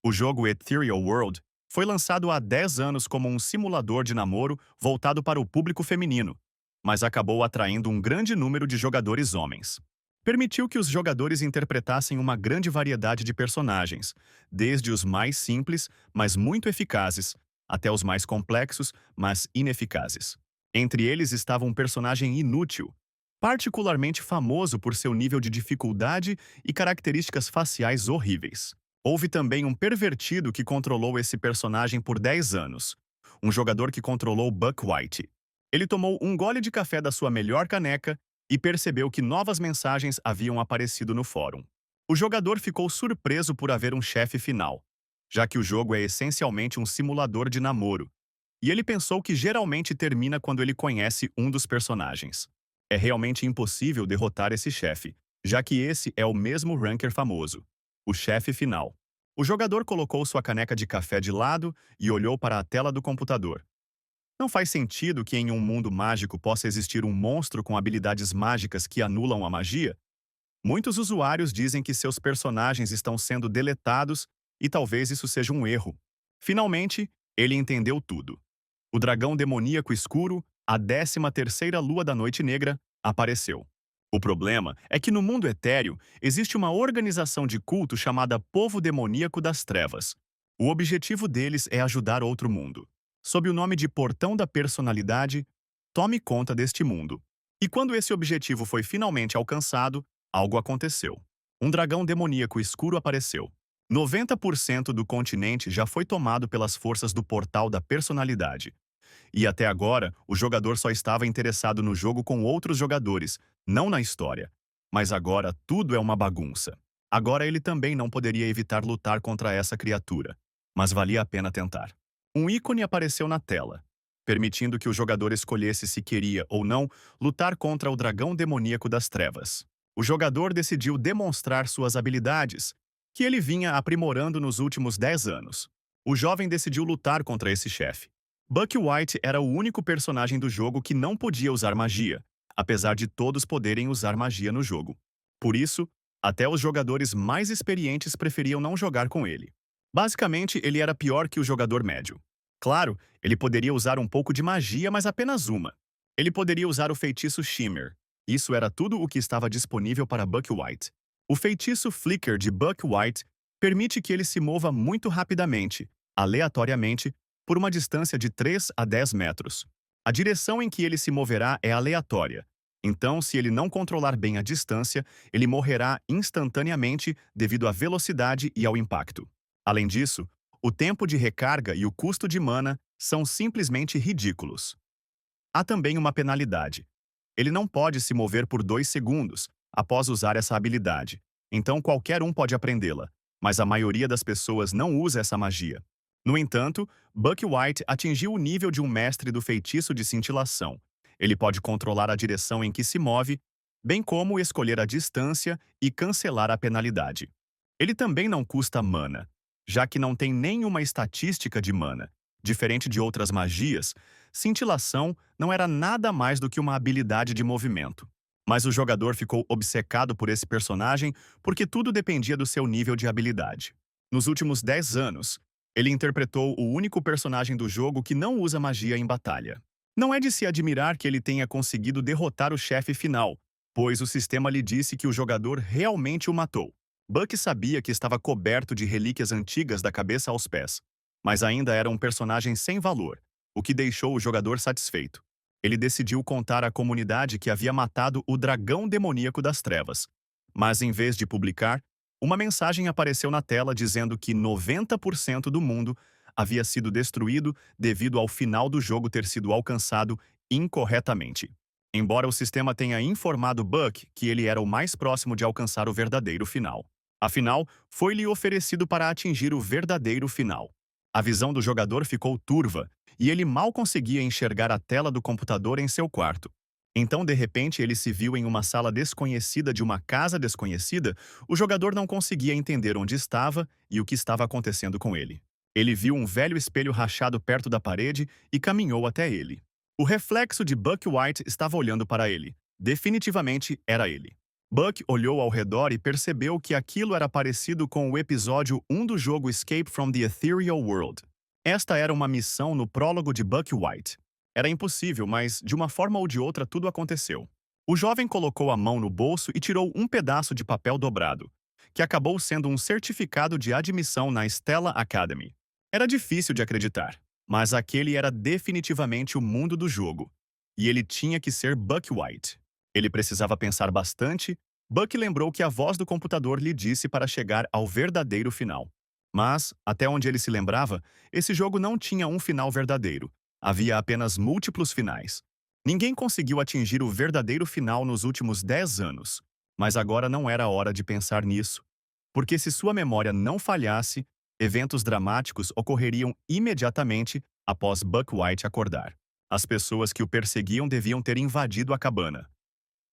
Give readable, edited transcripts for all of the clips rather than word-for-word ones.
O jogo Ethereal World foi lançado há 10 anos como um simulador de namoro voltado para o público feminino, mas acabou atraindo um grande número de jogadores homens. Permitiu que os jogadores interpretassem uma grande variedade de personagens, desde os mais simples, mas muito eficazes, até os mais complexos, mas ineficazes. Entre eles estava um personagem inútil, particularmente famoso por seu nível de dificuldade e características faciais horríveis. Houve também um pervertido que controlou esse personagem por 10 anos, um jogador que controlou Buck White. Ele tomou um gole de café da sua melhor caneca e percebeu que novas mensagens haviam aparecido no fórum. O jogador ficou surpreso por haver um chefe final, já que o jogo é essencialmente um simulador de namoro, e ele pensou que geralmente termina quando ele conhece um dos personagens. É realmente impossível derrotar esse chefe, já que esse é o mesmo ranker famoso, o chefe final. O jogador colocou sua caneca de café de lado e olhou para a tela do computador. Não faz sentido que em um mundo mágico possa existir um monstro com habilidades mágicas que anulam a magia? Muitos usuários dizem que seus personagens estão sendo deletados e talvez isso seja um erro. Finalmente, ele entendeu tudo. O dragão demoníaco escuro, a 13ª lua da Noite Negra, apareceu. O problema é que no mundo etéreo existe uma organização de culto chamada Povo Demoníaco das Trevas. O objetivo deles é ajudar outro mundo. Sob o nome de Portão da Personalidade, tome conta deste mundo. E quando esse objetivo foi finalmente alcançado, algo aconteceu. Um dragão demoníaco escuro apareceu. 90% do continente já foi tomado pelas forças do Portal da Personalidade. E até agora, o jogador só estava interessado no jogo com outros jogadores, não na história. Mas agora tudo é uma bagunça. Agora ele também não poderia evitar lutar contra essa criatura. Mas valia a pena tentar. Um ícone apareceu na tela, permitindo que o jogador escolhesse se queria ou não lutar contra o dragão demoníaco das trevas. O jogador decidiu demonstrar suas habilidades, que ele vinha aprimorando nos últimos 10 anos. O jovem decidiu lutar contra esse chefe. Buck White era o único personagem do jogo que não podia usar magia, apesar de todos poderem usar magia no jogo. Por isso, até os jogadores mais experientes preferiam não jogar com ele. Basicamente, ele era pior que o jogador médio. Claro, ele poderia usar um pouco de magia, mas apenas uma. Ele poderia usar o feitiço Shimmer. Isso era tudo o que estava disponível para Buck White. O feitiço Flicker de Buck White permite que ele se mova muito rapidamente, aleatoriamente, por uma distância de 3 a 10 metros. A direção em que ele se moverá é aleatória. Então, se ele não controlar bem a distância, ele morrerá instantaneamente devido à velocidade e ao impacto. Além disso, o tempo de recarga e o custo de mana são simplesmente ridículos. Há também uma penalidade. Ele não pode se mover por 2 segundos após usar essa habilidade, então qualquer um pode aprendê-la, mas a maioria das pessoas não usa essa magia. No entanto, Buck White atingiu o nível de um mestre do feitiço de cintilação. Ele pode controlar a direção em que se move, bem como escolher a distância e cancelar a penalidade. Ele também não custa mana, já que não tem nenhuma estatística de mana. Diferente de outras magias, cintilação não era nada mais do que uma habilidade de movimento. Mas o jogador ficou obcecado por esse personagem porque tudo dependia do seu nível de habilidade. Nos últimos 10 anos, ele interpretou o único personagem do jogo que não usa magia em batalha. Não é de se admirar que ele tenha conseguido derrotar o chefe final, pois o sistema lhe disse que o jogador realmente o matou. Buck sabia que estava coberto de relíquias antigas da cabeça aos pés, mas ainda era um personagem sem valor, o que deixou o jogador satisfeito. Ele decidiu contar à comunidade que havia matado o dragão demoníaco das trevas. Mas em vez de publicar, uma mensagem apareceu na tela dizendo que 90% do mundo havia sido destruído devido ao final do jogo ter sido alcançado incorretamente. Embora o sistema tenha informado Buck que ele era o mais próximo de alcançar o verdadeiro final. Afinal, foi-lhe oferecido para atingir o verdadeiro final. A visão do jogador ficou turva e ele mal conseguia enxergar a tela do computador em seu quarto. Então, de repente, ele se viu em uma sala desconhecida de uma casa desconhecida. O jogador não conseguia entender onde estava e o que estava acontecendo com ele. Ele viu um velho espelho rachado perto da parede e caminhou até ele. O reflexo de Buck White estava olhando para ele. Definitivamente era ele. Buck olhou ao redor e percebeu que aquilo era parecido com o episódio 1 do jogo Escape from the Ethereal World. Esta era uma missão no prólogo de Buck White. Era impossível, mas de uma forma ou de outra tudo aconteceu. O jovem colocou a mão no bolso e tirou um pedaço de papel dobrado, que acabou sendo um certificado de admissão na Stella Academy. Era difícil de acreditar, mas aquele era definitivamente o mundo do jogo. E ele tinha que ser Buck White. Ele precisava pensar bastante. Buck lembrou que a voz do computador lhe disse para chegar ao verdadeiro final. Mas, até onde ele se lembrava, esse jogo não tinha um final verdadeiro. Havia apenas múltiplos finais. Ninguém conseguiu atingir o verdadeiro final nos últimos 10 anos. Mas agora não era hora de pensar nisso. Porque se sua memória não falhasse, eventos dramáticos ocorreriam imediatamente após Buck White acordar. As pessoas que o perseguiam deviam ter invadido a cabana.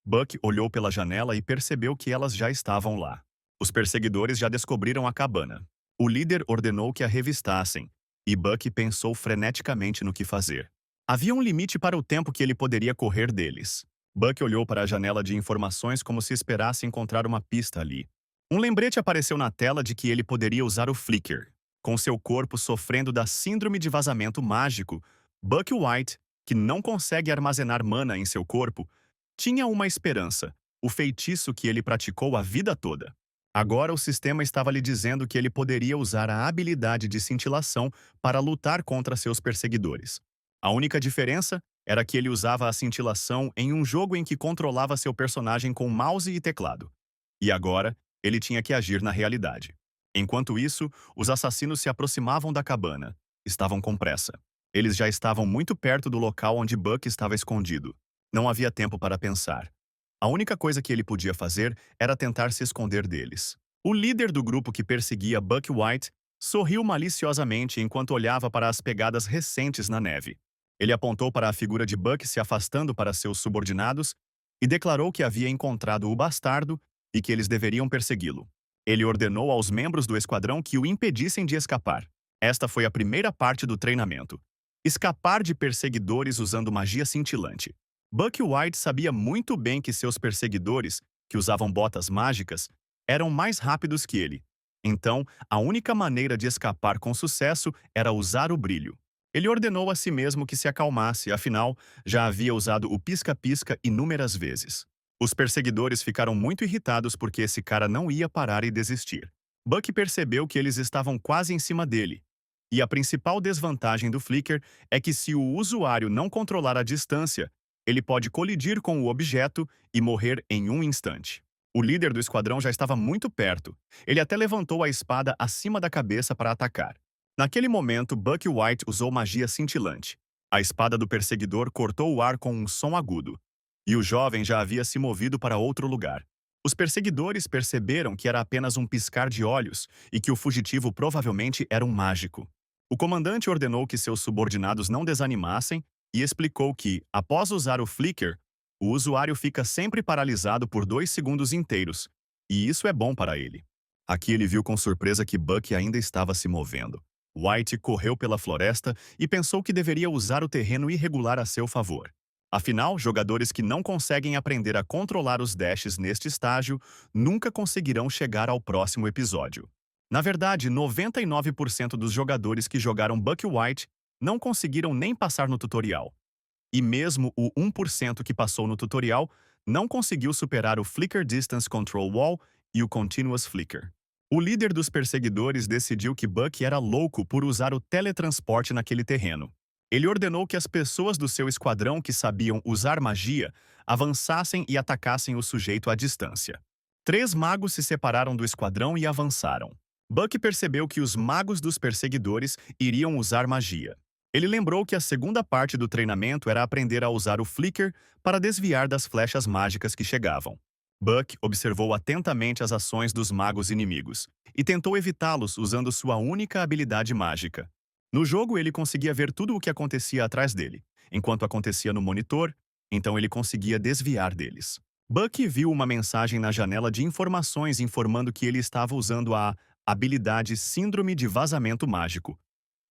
Buck olhou pela janela e percebeu que elas já estavam lá. Os perseguidores já descobriram a cabana. O líder ordenou que a revistassem, e Buck pensou freneticamente no que fazer. Havia um limite para o tempo que ele poderia correr deles. Buck olhou para a janela de informações como se esperasse encontrar uma pista ali. Um lembrete apareceu na tela de que ele poderia usar o Flicker. Com seu corpo sofrendo da síndrome de vazamento mágico, Buck White, que não consegue armazenar mana em seu corpo, tinha uma esperança, o feitiço que ele praticou a vida toda. Agora o sistema estava lhe dizendo que ele poderia usar a habilidade de cintilação para lutar contra seus perseguidores. A única diferença era que ele usava a cintilação em um jogo em que controlava seu personagem com mouse e teclado. E agora, ele tinha que agir na realidade. Enquanto isso, os assassinos se aproximavam da cabana. Estavam com pressa. Eles já estavam muito perto do local onde Buck estava escondido. Não havia tempo para pensar. A única coisa que ele podia fazer era tentar se esconder deles. O líder do grupo que perseguia Buck White sorriu maliciosamente enquanto olhava para as pegadas recentes na neve. Ele apontou para a figura de Buck se afastando para seus subordinados e declarou que havia encontrado o bastardo e que eles deveriam persegui-lo. Ele ordenou aos membros do esquadrão que o impedissem de escapar. Esta foi a primeira parte do treinamento. Escapar de perseguidores usando magia cintilante. Buck White sabia muito bem que seus perseguidores, que usavam botas mágicas, eram mais rápidos que ele. Então, a única maneira de escapar com sucesso era usar o brilho. Ele ordenou a si mesmo que se acalmasse, afinal, já havia usado o pisca-pisca inúmeras vezes. Os perseguidores ficaram muito irritados porque esse cara não ia parar e desistir. Buck percebeu que eles estavam quase em cima dele. E a principal desvantagem do Flicker é que se o usuário não controlar a distância, ele pode colidir com o objeto e morrer em um instante. O líder do esquadrão já estava muito perto. Ele até levantou a espada acima da cabeça para atacar. Naquele momento, Buck White usou magia cintilante. A espada do perseguidor cortou o ar com um som agudo. E o jovem já havia se movido para outro lugar. Os perseguidores perceberam que era apenas um piscar de olhos e que o fugitivo provavelmente era um mágico. O comandante ordenou que seus subordinados não desanimassem e explicou que, após usar o Flicker, o usuário fica sempre paralisado por 2 segundos inteiros, e isso é bom para ele. Aqui ele viu com surpresa que Buck ainda estava se movendo. White correu pela floresta e pensou que deveria usar o terreno irregular a seu favor. Afinal, jogadores que não conseguem aprender a controlar os dashes neste estágio nunca conseguirão chegar ao próximo episódio. Na verdade, 99% dos jogadores que jogaram Buck White não conseguiram nem passar no tutorial. E mesmo o 1% que passou no tutorial não conseguiu superar o Flicker Distance Control Wall e o Continuous Flicker. O líder dos perseguidores decidiu que Buck era louco por usar o teletransporte naquele terreno. Ele ordenou que as pessoas do seu esquadrão que sabiam usar magia avançassem e atacassem o sujeito à distância. 3 magos se separaram do esquadrão e avançaram. Buck percebeu que os magos dos perseguidores iriam usar magia. Ele lembrou que a segunda parte do treinamento era aprender a usar o Flicker para desviar das flechas mágicas que chegavam. Buck observou atentamente as ações dos magos inimigos e tentou evitá-los usando sua única habilidade mágica. No jogo, ele conseguia ver tudo o que acontecia atrás dele, enquanto acontecia no monitor, então ele conseguia desviar deles. Buck viu uma mensagem na janela de informações informando que ele estava usando a habilidade Síndrome de Vazamento Mágico,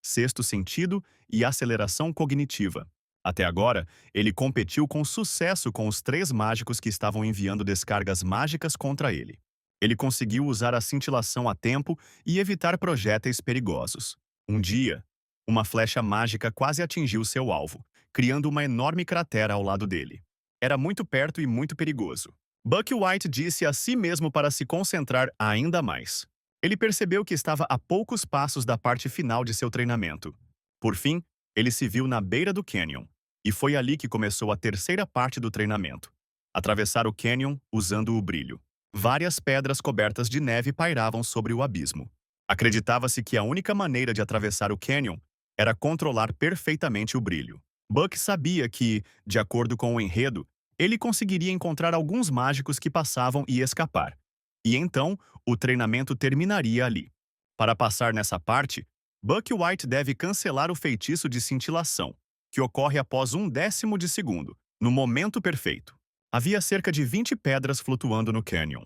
Sexto Sentido e Aceleração Cognitiva. Até agora, ele competiu com sucesso com os três mágicos que estavam enviando descargas mágicas contra ele. Ele conseguiu usar a cintilação a tempo e evitar projéteis perigosos. Um dia, uma flecha mágica quase atingiu seu alvo, criando uma enorme cratera ao lado dele. Era muito perto e muito perigoso. Buck White disse a si mesmo para se concentrar ainda mais. Ele percebeu que estava a poucos passos da parte final de seu treinamento. Por fim, ele se viu na beira do canyon. E foi ali que começou a terceira parte do treinamento. Atravessar o canyon usando o brilho. Várias pedras cobertas de neve pairavam sobre o abismo. Acreditava-se que a única maneira de atravessar o canyon era controlar perfeitamente o brilho. Buck sabia que, de acordo com o enredo, ele conseguiria encontrar alguns mágicos que passavam e escapar. E então, o treinamento terminaria ali. Para passar nessa parte, Buck White deve cancelar o feitiço de cintilação, que ocorre após 1/10 de segundo, no momento perfeito. Havia cerca de 20 pedras flutuando no canyon.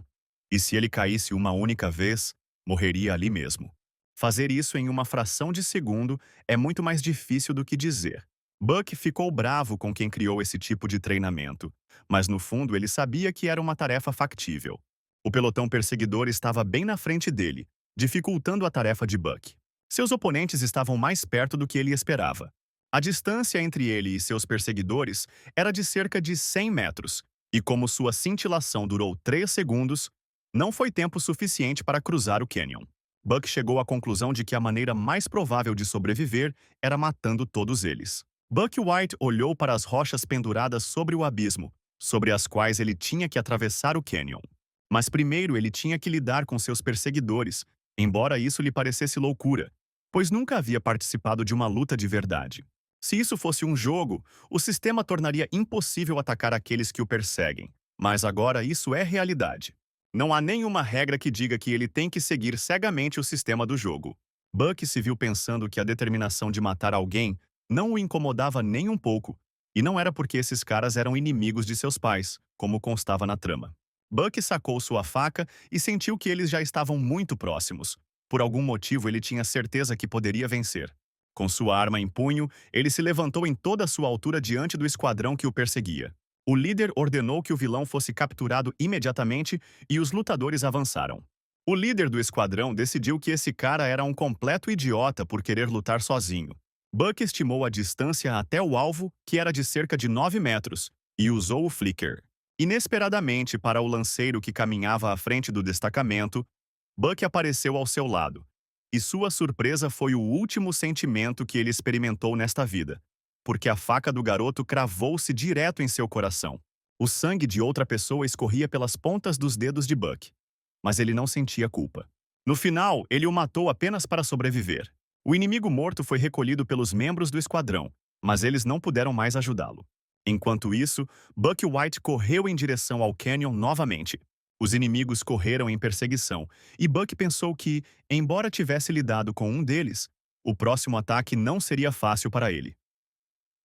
E se ele caísse uma única vez, morreria ali mesmo. Fazer isso em uma fração de segundo é muito mais difícil do que dizer. Buck ficou bravo com quem criou esse tipo de treinamento, mas no fundo ele sabia que era uma tarefa factível. O pelotão perseguidor estava bem na frente dele, dificultando a tarefa de Buck. Seus oponentes estavam mais perto do que ele esperava. A distância entre ele e seus perseguidores era de cerca de 100 metros, e como sua cintilação durou 3 segundos, não foi tempo suficiente para cruzar o canyon. Buck chegou à conclusão de que a maneira mais provável de sobreviver era matando todos eles. Buck White olhou para as rochas penduradas sobre o abismo, sobre as quais ele tinha que atravessar o canyon. Mas primeiro ele tinha que lidar com seus perseguidores, embora isso lhe parecesse loucura, pois nunca havia participado de uma luta de verdade. Se isso fosse um jogo, o sistema tornaria impossível atacar aqueles que o perseguem. Mas agora isso é realidade. Não há nenhuma regra que diga que ele tem que seguir cegamente o sistema do jogo. Buck se viu pensando que a determinação de matar alguém não o incomodava nem um pouco, e não era porque esses caras eram inimigos de seus pais, como constava na trama. Buck sacou sua faca e sentiu que eles já estavam muito próximos. Por algum motivo ele tinha certeza que poderia vencer. Com sua arma em punho, ele se levantou em toda a sua altura diante do esquadrão que o perseguia. O líder ordenou que o vilão fosse capturado imediatamente e os lutadores avançaram. O líder do esquadrão decidiu que esse cara era um completo idiota por querer lutar sozinho. Buck estimou a distância até o alvo, que era de cerca de 9 metros, e usou o flicker. Inesperadamente para o lanceiro que caminhava à frente do destacamento, Buck apareceu ao seu lado. E sua surpresa foi o último sentimento que ele experimentou nesta vida, porque a faca do garoto cravou-se direto em seu coração. O sangue de outra pessoa escorria pelas pontas dos dedos de Buck, mas ele não sentia culpa. No final, ele o matou apenas para sobreviver. O inimigo morto foi recolhido pelos membros do esquadrão, mas eles não puderam mais ajudá-lo. Enquanto isso, Buck White correu em direção ao canyon novamente. Os inimigos correram em perseguição, e Buck pensou que, embora tivesse lidado com um deles, o próximo ataque não seria fácil para ele.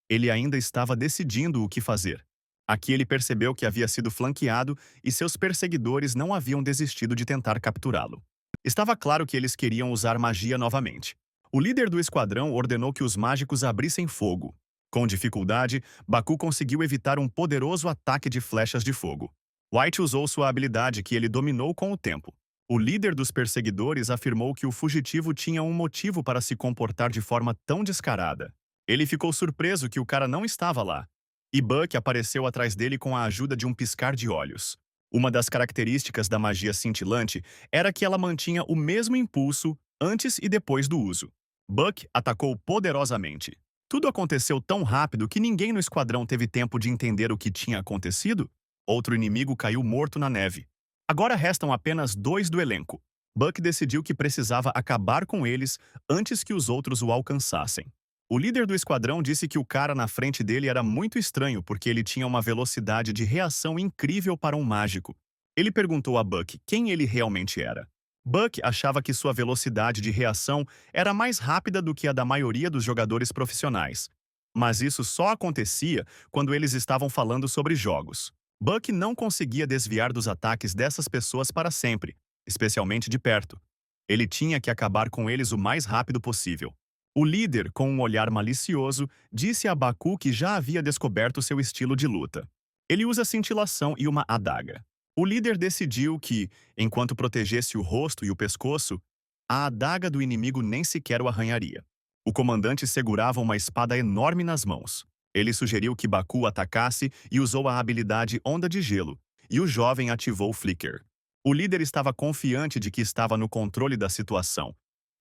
Ele ainda estava decidindo o que fazer. Aqui ele percebeu que havia sido flanqueado e seus perseguidores não haviam desistido de tentar capturá-lo. Estava claro que eles queriam usar magia novamente. O líder do esquadrão ordenou que os mágicos abrissem fogo. Com dificuldade, Baku conseguiu evitar um poderoso ataque de flechas de fogo. White usou sua habilidade que ele dominou com o tempo. O líder dos perseguidores afirmou que o fugitivo tinha um motivo para se comportar de forma tão descarada. Ele ficou surpreso que o cara não estava lá. E Buck apareceu atrás dele com a ajuda de um piscar de olhos. Uma das características da magia cintilante era que ela mantinha o mesmo impulso antes e depois do uso. Buck atacou poderosamente. Tudo aconteceu tão rápido que ninguém no esquadrão teve tempo de entender o que tinha acontecido. Outro inimigo caiu morto na neve. Agora restam apenas 2 do elenco. Buck decidiu que precisava acabar com eles antes que os outros o alcançassem. O líder do esquadrão disse que o cara na frente dele era muito estranho porque ele tinha uma velocidade de reação incrível para um mágico. Ele perguntou a Buck quem ele realmente era. Buck achava que sua velocidade de reação era mais rápida do que a da maioria dos jogadores profissionais. Mas isso só acontecia quando eles estavam falando sobre jogos. Buck não conseguia desviar dos ataques dessas pessoas para sempre, especialmente de perto. Ele tinha que acabar com eles o mais rápido possível. O líder, com um olhar malicioso, disse a Baku que já havia descoberto seu estilo de luta. Ele usa cintilação e uma adaga. O líder decidiu que, enquanto protegesse o rosto e o pescoço, a adaga do inimigo nem sequer o arranharia. O comandante segurava uma espada enorme nas mãos. Ele sugeriu que Baku atacasse e usou a habilidade Onda de Gelo, e o jovem ativou o Flicker. O líder estava confiante de que estava no controle da situação,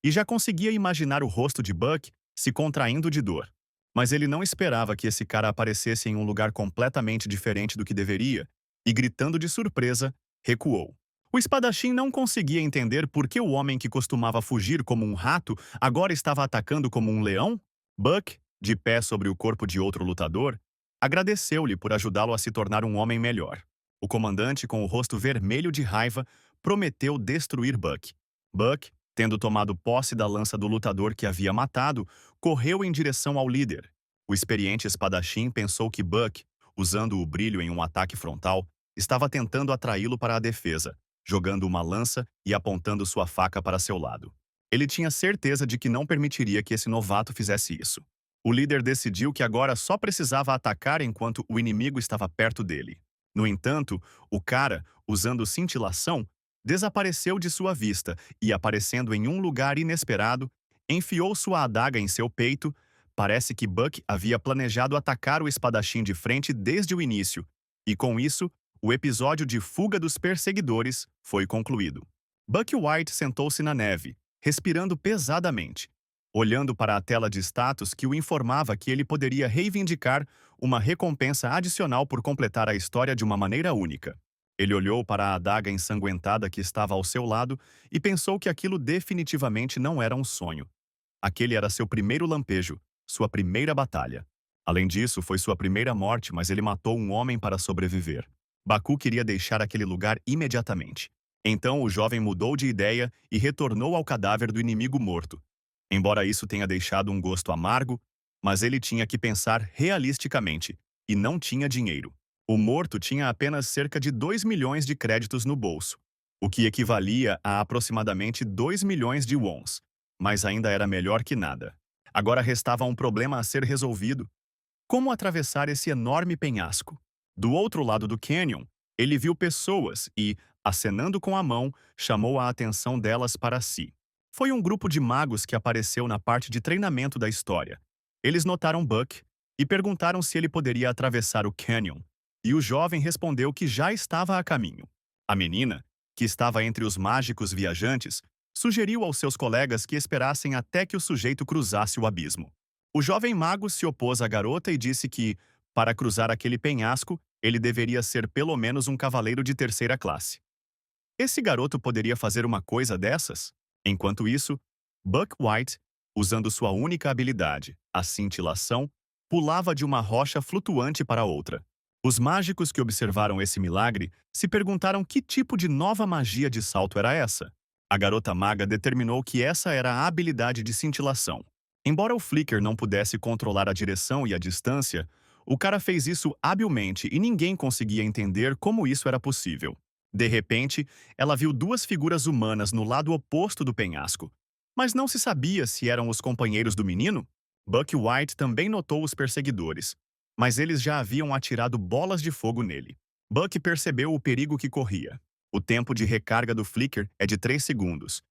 e já conseguia imaginar o rosto de Buck se contraindo de dor. Mas ele não esperava que esse cara aparecesse em um lugar completamente diferente do que deveria, e gritando de surpresa, recuou. O espadachim não conseguia entender por que o homem que costumava fugir como um rato agora estava atacando como um leão. Buck, de pé sobre o corpo de outro lutador, agradeceu-lhe por ajudá-lo a se tornar um homem melhor. O comandante, com o rosto vermelho de raiva, prometeu destruir Buck. Buck, tendo tomado posse da lança do lutador que havia matado, correu em direção ao líder. O experiente espadachim pensou que Buck, usando o brilho em um ataque frontal, estava tentando atraí-lo para a defesa, jogando uma lança e apontando sua faca para seu lado. Ele tinha certeza de que não permitiria que esse novato fizesse isso. O líder decidiu que agora só precisava atacar enquanto o inimigo estava perto dele. No entanto, o cara, usando cintilação, desapareceu de sua vista e, aparecendo em um lugar inesperado, enfiou sua adaga em seu peito. Parece que Buck havia planejado atacar o espadachim de frente desde o início, e com isso, o episódio de fuga dos perseguidores foi concluído. Buck White sentou-se na neve, respirando pesadamente, olhando para a tela de status que o informava que ele poderia reivindicar uma recompensa adicional por completar a história de uma maneira única. Ele olhou para a adaga ensanguentada que estava ao seu lado e pensou que aquilo definitivamente não era um sonho. Aquele era seu primeiro lampejo, sua primeira batalha. Além disso, foi sua primeira morte, mas ele matou um homem para sobreviver. Baku queria deixar aquele lugar imediatamente. Então o jovem mudou de ideia e retornou ao cadáver do inimigo morto. Embora isso tenha deixado um gosto amargo, mas ele tinha que pensar realisticamente, e não tinha dinheiro. O morto tinha apenas cerca de 2 milhões de créditos no bolso, o que equivalia a aproximadamente 2 milhões de wons, mas ainda era melhor que nada. Agora restava um problema a ser resolvido. Como atravessar esse enorme penhasco? Do outro lado do canyon, ele viu pessoas e, acenando com a mão, chamou a atenção delas para si. Foi um grupo de magos que apareceu na parte de treinamento da história. Eles notaram Buck e perguntaram se ele poderia atravessar o canyon, e o jovem respondeu que já estava a caminho. A menina, que estava entre os mágicos viajantes, sugeriu aos seus colegas que esperassem até que o sujeito cruzasse o abismo. O jovem mago se opôs à garota e disse que, para cruzar aquele penhasco, ele deveria ser pelo menos um cavaleiro de terceira classe. Esse garoto poderia fazer uma coisa dessas? Enquanto isso, Buck White, usando sua única habilidade, a cintilação, pulava de uma rocha flutuante para outra. Os mágicos que observaram esse milagre se perguntaram que tipo de nova magia de salto era essa. A garota maga determinou que essa era a habilidade de cintilação. Embora o Flicker não pudesse controlar a direção e a distância, o cara fez isso habilmente e ninguém conseguia entender como isso era possível. De repente, ela viu duas figuras humanas no lado oposto do penhasco, mas não se sabia se eram os companheiros do menino. Buck White também notou os perseguidores, mas eles já haviam atirado bolas de fogo nele. Buck percebeu o perigo que corria. O tempo de recarga do Flicker é de 3 segundos,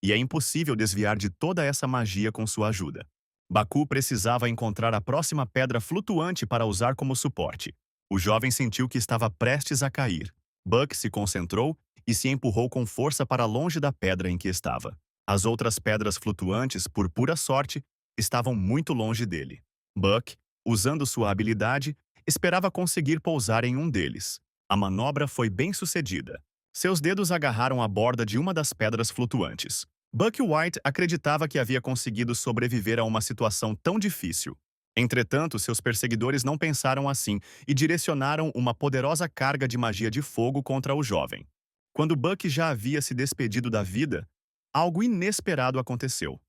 e é impossível desviar de toda essa magia com sua ajuda. Baku precisava encontrar a próxima pedra flutuante para usar como suporte. O jovem sentiu que estava prestes a cair. Buck se concentrou e se empurrou com força para longe da pedra em que estava. As outras pedras flutuantes, por pura sorte, estavam muito longe dele. Buck, usando sua habilidade, esperava conseguir pousar em um deles. A manobra foi bem sucedida. Seus dedos agarraram a borda de uma das pedras flutuantes. Buck White acreditava que havia conseguido sobreviver a uma situação tão difícil. Entretanto, seus perseguidores não pensaram assim e direcionaram uma poderosa carga de magia de fogo contra o jovem. Quando Buck já havia se despedido da vida, algo inesperado aconteceu.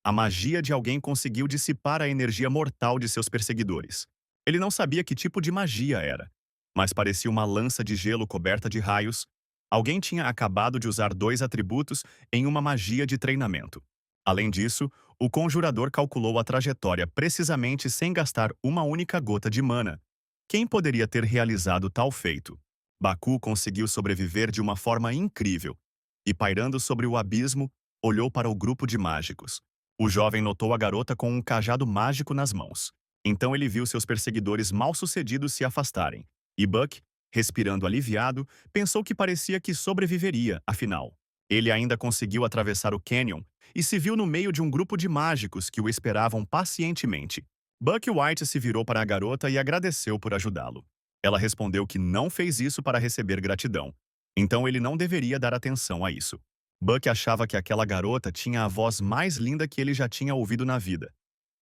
A magia de alguém conseguiu dissipar a energia mortal de seus perseguidores. Ele não sabia que tipo de magia era, mas parecia uma lança de gelo coberta de raios. Alguém tinha acabado de usar 2 atributos em uma magia de treinamento. Além disso, o conjurador calculou a trajetória precisamente sem gastar uma única gota de mana. Quem poderia ter realizado tal feito? Baku conseguiu sobreviver de uma forma incrível e, pairando sobre o abismo, olhou para o grupo de mágicos. O jovem notou a garota com um cajado mágico nas mãos. Então ele viu seus perseguidores mal-sucedidos se afastarem. E Buck, respirando aliviado, pensou que parecia que sobreviveria, afinal. Ele ainda conseguiu atravessar o cânion e se viu no meio de um grupo de mágicos que o esperavam pacientemente. Buck White se virou para a garota e agradeceu por ajudá-lo. Ela respondeu que não fez isso para receber gratidão, então ele não deveria dar atenção a isso. Buck achava que aquela garota tinha a voz mais linda que ele já tinha ouvido na vida,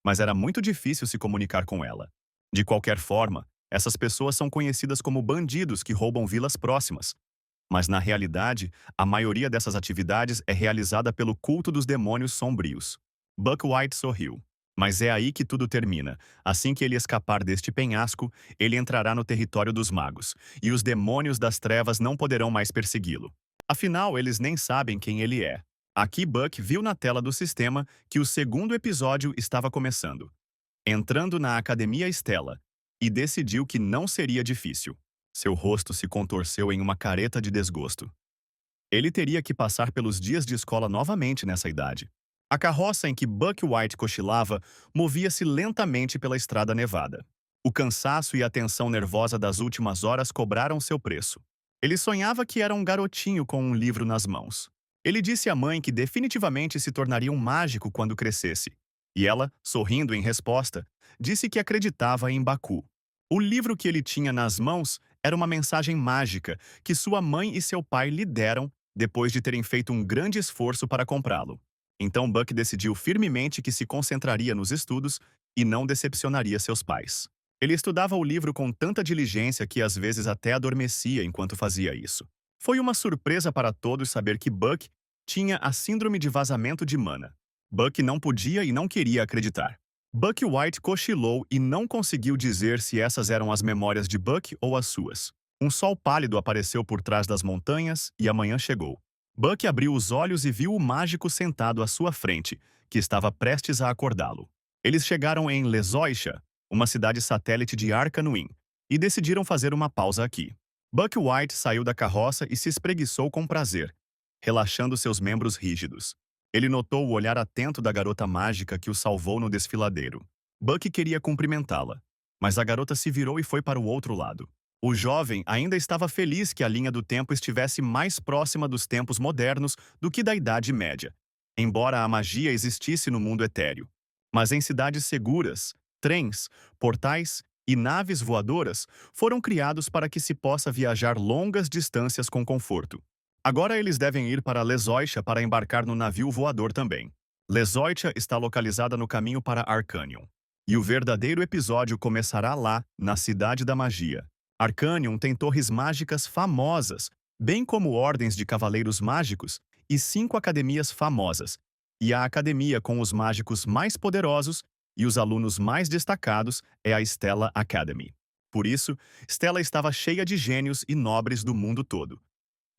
mas era muito difícil se comunicar com ela. De qualquer forma, essas pessoas são conhecidas como bandidos que roubam vilas próximas, mas na realidade, a maioria dessas atividades é realizada pelo culto dos demônios sombrios. Buck White sorriu. Mas é aí que tudo termina. Assim que ele escapar deste penhasco, ele entrará no território dos magos, e os demônios das trevas não poderão mais persegui-lo. Afinal, eles nem sabem quem ele é. Aqui Buck viu na tela do sistema que o segundo episódio estava começando. Entrando na Academia Estela, e decidiu que não seria difícil. Seu rosto se contorceu em uma careta de desgosto. Ele teria que passar pelos dias de escola novamente nessa idade. A carroça em que Buck White cochilava movia-se lentamente pela estrada nevada. O cansaço e a tensão nervosa das últimas horas cobraram seu preço. Ele sonhava que era um garotinho com um livro nas mãos. Ele disse à mãe que definitivamente se tornaria um mágico quando crescesse. E ela, sorrindo em resposta, disse que acreditava em Baku. O livro que ele tinha nas mãos era uma mensagem mágica que sua mãe e seu pai lhe deram depois de terem feito um grande esforço para comprá-lo. Então Buck decidiu firmemente que se concentraria nos estudos e não decepcionaria seus pais. Ele estudava o livro com tanta diligência que às vezes até adormecia enquanto fazia isso. Foi uma surpresa para todos saber que Buck tinha a síndrome de vazamento de mana. Buck não podia e não queria acreditar. Buck White cochilou e não conseguiu dizer se essas eram as memórias de Buck ou as suas. Um sol pálido apareceu por trás das montanhas e a manhã chegou. Buck abriu os olhos e viu o mágico sentado à sua frente, que estava prestes a acordá-lo. Eles chegaram em Lezoisha, uma cidade satélite de Arcanuin, e decidiram fazer uma pausa aqui. Buck White saiu da carroça e se espreguiçou com prazer, relaxando seus membros rígidos. Ele notou o olhar atento da garota mágica que o salvou no desfiladeiro. Buck queria cumprimentá-la, mas a garota se virou e foi para o outro lado. O jovem ainda estava feliz que a linha do tempo estivesse mais próxima dos tempos modernos do que da Idade Média, embora a magia existisse no mundo etéreo. Mas em cidades seguras, trens, portais e naves voadoras foram criados para que se possa viajar longas distâncias com conforto. Agora eles devem ir para Lezoitia para embarcar no navio voador também. Lezoitia está localizada no caminho para Arcanium. E o verdadeiro episódio começará lá, na Cidade da Magia. Arcanium tem torres mágicas famosas, bem como ordens de cavaleiros mágicos e 5 academias famosas, e a academia com os mágicos mais poderosos e os alunos mais destacados é a Stella Academy. Por isso, Stella estava cheia de gênios e nobres do mundo todo.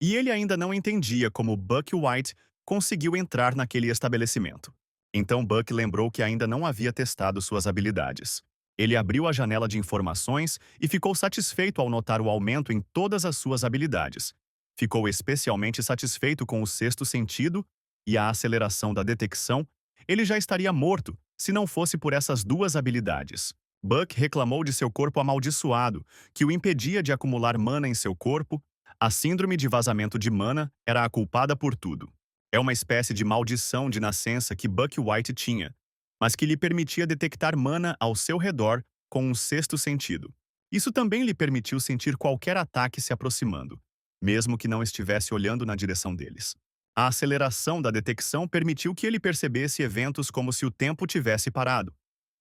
E ele ainda não entendia como Buck White conseguiu entrar naquele estabelecimento. Então Buck lembrou que ainda não havia testado suas habilidades. Ele abriu a janela de informações e ficou satisfeito ao notar o aumento em todas as suas habilidades. Ficou especialmente satisfeito com o sexto sentido e a aceleração da detecção. Ele já estaria morto se não fosse por essas duas habilidades. Buck reclamou de seu corpo amaldiçoado, que o impedia de acumular mana em seu corpo. A síndrome de vazamento de mana era a culpada por tudo. É uma espécie de maldição de nascença que Buck White tinha, mas que lhe permitia detectar mana ao seu redor com um sexto sentido. Isso também lhe permitiu sentir qualquer ataque se aproximando, mesmo que não estivesse olhando na direção deles. A aceleração da detecção permitiu que ele percebesse eventos como se o tempo tivesse parado,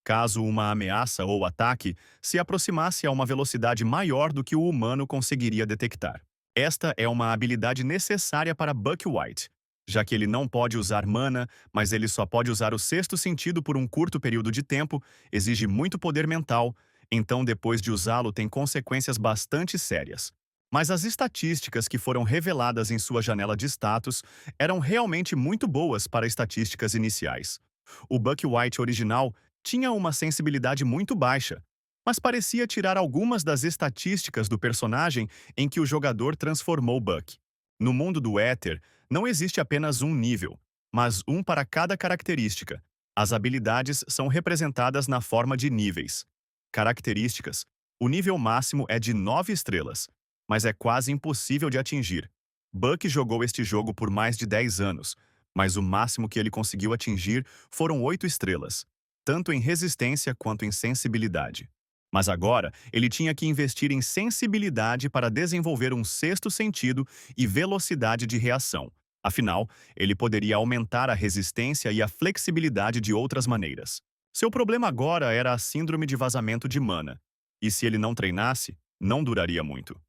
caso uma ameaça ou ataque se aproximasse a uma velocidade maior do que o humano conseguiria detectar. Esta é uma habilidade necessária para Buck White, já que ele não pode usar mana, mas ele só pode usar o sexto sentido por um curto período de tempo, exige muito poder mental, então depois de usá-lo tem consequências bastante sérias. Mas as estatísticas que foram reveladas em sua janela de status eram realmente muito boas para estatísticas iniciais. O Buck White original tinha uma sensibilidade muito baixa, mas parecia tirar algumas das estatísticas do personagem em que o jogador transformou Buck. No mundo do Éter, não existe apenas um nível, mas um para cada característica. As habilidades são representadas na forma de níveis. Características. O nível máximo é de 9 estrelas, mas é quase impossível de atingir. Buck jogou este jogo por mais de 10 anos, mas o máximo que ele conseguiu atingir foram 8 estrelas, tanto em resistência quanto em sensibilidade. Mas agora, ele tinha que investir em sensibilidade para desenvolver um sexto sentido e velocidade de reação. Afinal, ele poderia aumentar a resistência e a flexibilidade de outras maneiras. Seu problema agora era a síndrome de vazamento de mana, e se ele não treinasse, não duraria muito.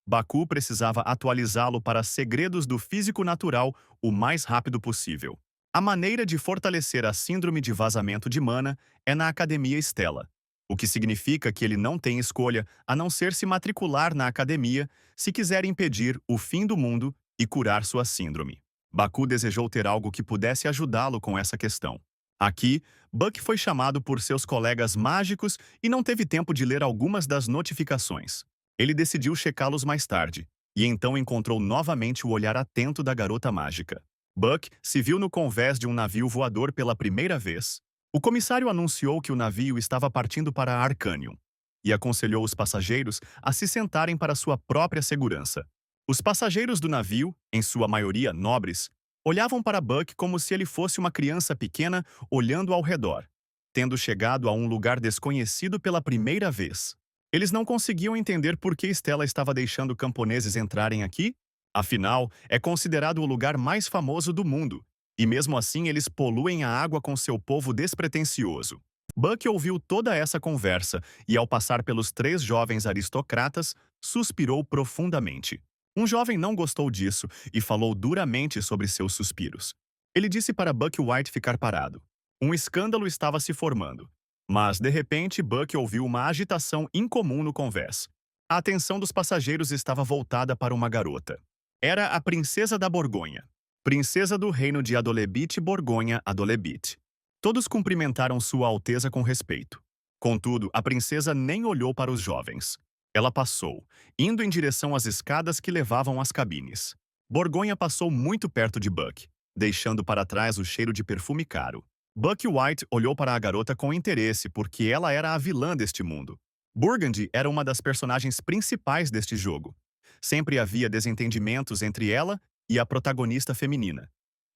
Baku precisava atualizá-lo para segredos do físico natural o mais rápido possível. A maneira de fortalecer a síndrome de vazamento de mana é na Academia Stella, o que significa que ele não tem escolha a não ser se matricular na academia se quiser impedir o fim do mundo e curar sua síndrome. Baku desejou ter algo que pudesse ajudá-lo com essa questão. Aqui, Buck foi chamado por seus colegas mágicos e não teve tempo de ler algumas das notificações. Ele decidiu checá-los mais tarde, e então encontrou novamente o olhar atento da garota mágica. Buck se viu no convés de um navio voador pela primeira vez. O comissário anunciou que o navio estava partindo para Arcanium e aconselhou os passageiros a se sentarem para sua própria segurança. Os passageiros do navio, em sua maioria nobres, olhavam para Buck como se ele fosse uma criança pequena olhando ao redor, tendo chegado a um lugar desconhecido pela primeira vez. Eles não conseguiam entender por que Stella estava deixando camponeses entrarem aqui. Afinal, é considerado o lugar mais famoso do mundo, e mesmo assim eles poluem a água com seu povo despretensioso. Buck ouviu toda essa conversa e, ao passar pelos 3 jovens aristocratas, suspirou profundamente. Um jovem não gostou disso e falou duramente sobre seus suspiros. Ele disse para Buck White ficar parado. Um escândalo estava se formando. Mas, de repente, Buck ouviu uma agitação incomum no convés. A atenção dos passageiros estava voltada para uma garota. Era a princesa da Borgonha, princesa do reino de Adolebite Borgonha Adolebite. Todos cumprimentaram Sua Alteza com respeito. Contudo, a princesa nem olhou para os jovens. Ela passou, indo em direção às escadas que levavam às cabines. Borgonha passou muito perto de Buck, deixando para trás o cheiro de perfume caro. Buck White olhou para a garota com interesse porque ela era a vilã deste mundo. Burgundy era uma das personagens principais deste jogo. Sempre havia desentendimentos entre ela e a protagonista feminina.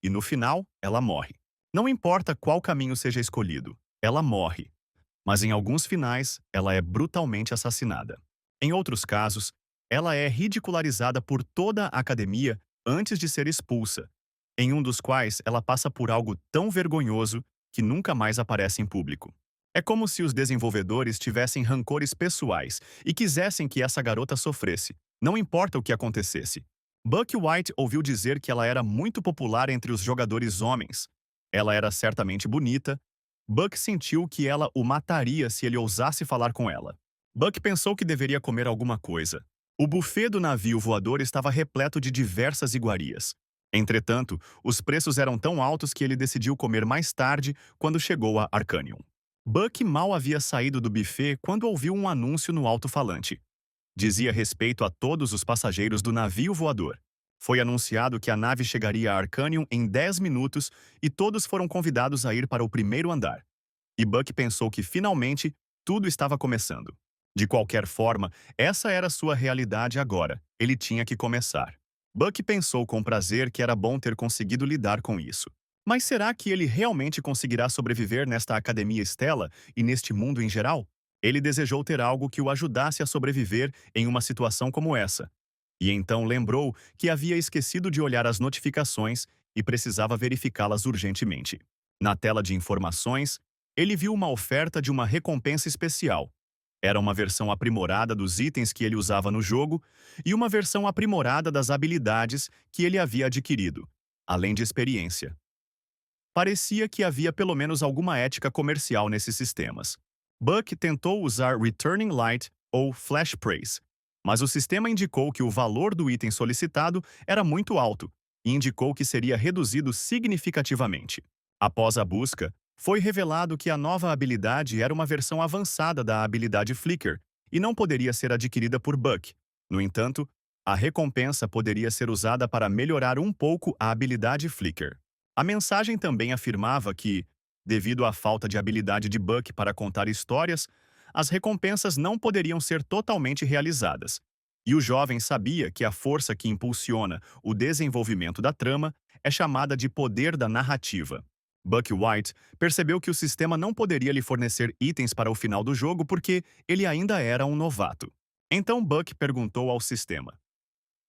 E no final, ela morre. Não importa qual caminho seja escolhido, ela morre. Mas em alguns finais, ela é brutalmente assassinada. Em outros casos, ela é ridicularizada por toda a academia antes de ser expulsa, em um dos quais ela passa por algo tão vergonhoso que nunca mais aparece em público. É como se os desenvolvedores tivessem rancores pessoais e quisessem que essa garota sofresse, não importa o que acontecesse. Buck White ouviu dizer que ela era muito popular entre os jogadores homens. Ela era certamente bonita. Buck sentiu que ela o mataria se ele ousasse falar com ela. Buck pensou que deveria comer alguma coisa. O buffet do navio voador estava repleto de diversas iguarias. Entretanto, os preços eram tão altos que ele decidiu comer mais tarde quando chegou a Arcanium. Buck mal havia saído do buffet quando ouviu um anúncio no alto-falante. Dizia respeito a todos os passageiros do navio voador. Foi anunciado que a nave chegaria a Arcanium em 10 minutos e todos foram convidados a ir para o primeiro andar. E Buck pensou que finalmente tudo estava começando. De qualquer forma, essa era sua realidade agora. Ele tinha que começar. Buck pensou com prazer que era bom ter conseguido lidar com isso. Mas será que ele realmente conseguirá sobreviver nesta Academia Stella e neste mundo em geral? Ele desejou ter algo que o ajudasse a sobreviver em uma situação como essa. E então lembrou que havia esquecido de olhar as notificações e precisava verificá-las urgentemente. Na tela de informações, ele viu uma oferta de uma recompensa especial. Era uma versão aprimorada dos itens que ele usava no jogo e uma versão aprimorada das habilidades que ele havia adquirido, além de experiência. Parecia que havia pelo menos alguma ética comercial nesses sistemas. Buck tentou usar Returning Light ou Flash Praise, Mas o sistema indicou que o valor do item solicitado era muito alto e indicou que seria reduzido significativamente. Após a busca, foi revelado que a nova habilidade era uma versão avançada da habilidade Flicker e não poderia ser adquirida por Buck. No entanto, a recompensa poderia ser usada para melhorar um pouco a habilidade Flicker. A mensagem também afirmava que, devido à falta de habilidade de Buck para contar histórias, as recompensas não poderiam ser totalmente realizadas. E o jovem sabia que a força que impulsiona o desenvolvimento da trama é chamada de poder da narrativa. Buck White percebeu que o sistema não poderia lhe fornecer itens para o final do jogo porque ele ainda era um novato. Então Buck perguntou ao sistema: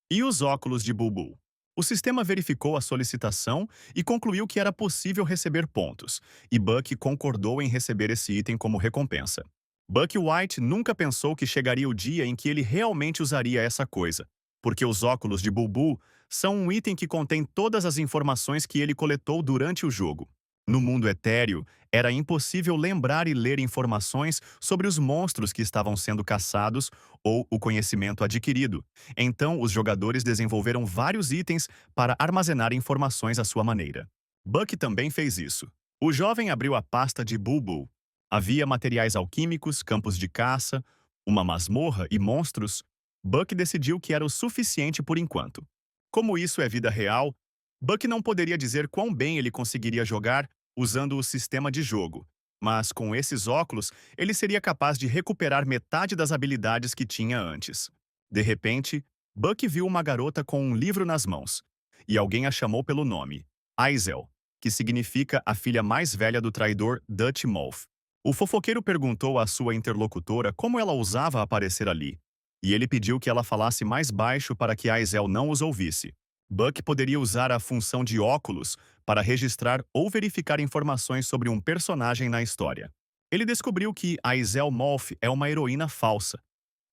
"E os óculos de Bulbul?" O sistema verificou a solicitação e concluiu que era possível receber pontos, e Buck concordou em receber esse item como recompensa. Buck White nunca pensou que chegaria o dia em que ele realmente usaria essa coisa, porque os óculos de Bulbul são um item que contém todas as informações que ele coletou durante o jogo. No mundo etéreo, era impossível lembrar e ler informações sobre os monstros que estavam sendo caçados ou o conhecimento adquirido. Então, os jogadores desenvolveram vários itens para armazenar informações à sua maneira. Buck também fez isso. O jovem abriu a pasta de Bulbul. Havia materiais alquímicos, campos de caça, uma masmorra e monstros. Buck decidiu que era o suficiente por enquanto. Como isso é vida real, Buck não poderia dizer quão bem ele conseguiria jogar usando o sistema de jogo, mas com esses óculos ele seria capaz de recuperar metade das habilidades que tinha antes. De repente, Buck viu uma garota com um livro nas mãos, e alguém a chamou pelo nome, Aizel, que significa a filha mais velha do traidor Dutch Moth. O fofoqueiro perguntou à sua interlocutora como ela ousava aparecer ali, e ele pediu que ela falasse mais baixo para que Aizel não os ouvisse. Buck poderia usar a função de óculos para registrar ou verificar informações sobre um personagem na história. Ele descobriu que Aizel Moth é uma heroína falsa,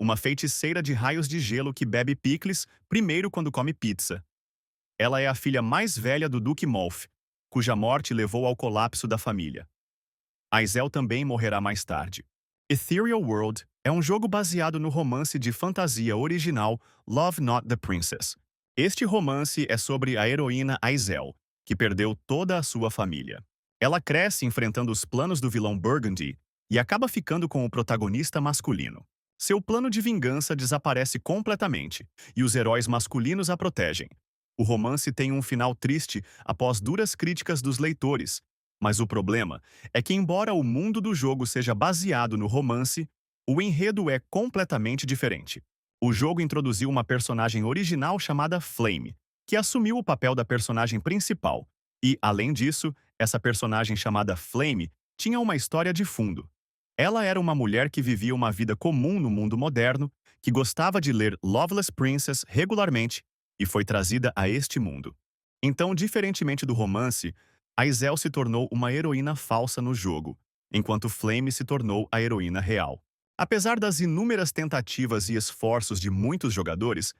uma feiticeira de raios de gelo que bebe picles primeiro quando come pizza. Ela é a filha mais velha do Duque Moth, cuja morte levou ao colapso da família. Aizel também morrerá mais tarde. Ethereal World é um jogo baseado no romance de fantasia original Love Not the Princess. Este romance é sobre a heroína Aizel, que perdeu toda a sua família. Ela cresce enfrentando os planos do vilão Burgundy e acaba ficando com o protagonista masculino. Seu plano de vingança desaparece completamente e os heróis masculinos a protegem. O romance tem um final triste após duras críticas dos leitores, mas o problema é que, embora o mundo do jogo seja baseado no romance, o enredo é completamente diferente. O jogo introduziu uma personagem original chamada Flame, que assumiu o papel da personagem principal. E, além disso, essa personagem chamada Flame tinha uma história de fundo. Ela era uma mulher que vivia uma vida comum no mundo moderno, que gostava de ler Loveless Princess regularmente e foi trazida a este mundo. Então, diferentemente do romance, Aizel se tornou uma heroína falsa no jogo, enquanto Flame se tornou a heroína real. Apesar das inúmeras tentativas e esforços de muitos jogadores,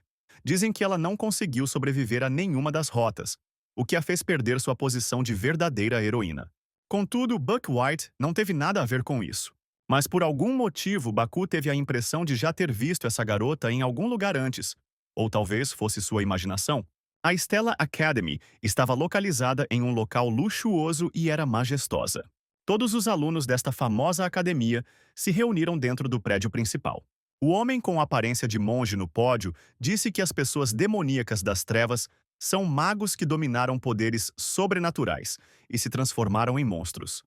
dizem que ela não conseguiu sobreviver a nenhuma das rotas, o que a fez perder sua posição de verdadeira heroína. Contudo, Buck White não teve nada a ver com isso. Mas por algum motivo, Baku teve a impressão de já ter visto essa garota em algum lugar antes, ou talvez fosse sua imaginação. A Stella Academy estava localizada em um local luxuoso e era majestosa. Todos os alunos desta famosa academia se reuniram dentro do prédio principal. O homem com aparência de monge no pódio disse que as pessoas demoníacas das trevas são magos que dominaram poderes sobrenaturais e se transformaram em monstros.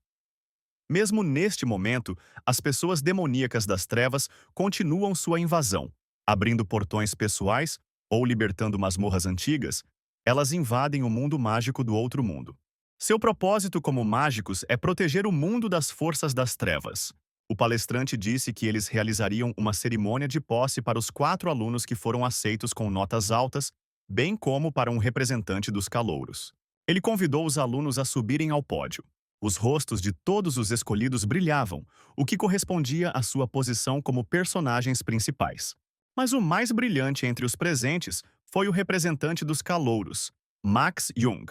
Mesmo neste momento, as pessoas demoníacas das trevas continuam sua invasão, abrindo portões pessoais ou libertando masmorras antigas. Elas invadem o mundo mágico do outro mundo. Seu propósito como mágicos é proteger o mundo das forças das trevas. O palestrante disse que eles realizariam uma cerimônia de posse para os 4 alunos que foram aceitos com notas altas, bem como para um representante dos calouros. Ele convidou os alunos a subirem ao pódio. Os rostos de todos os escolhidos brilhavam, o que correspondia à sua posição como personagens principais. Mas o mais brilhante entre os presentes foi o representante dos calouros, Max Jung,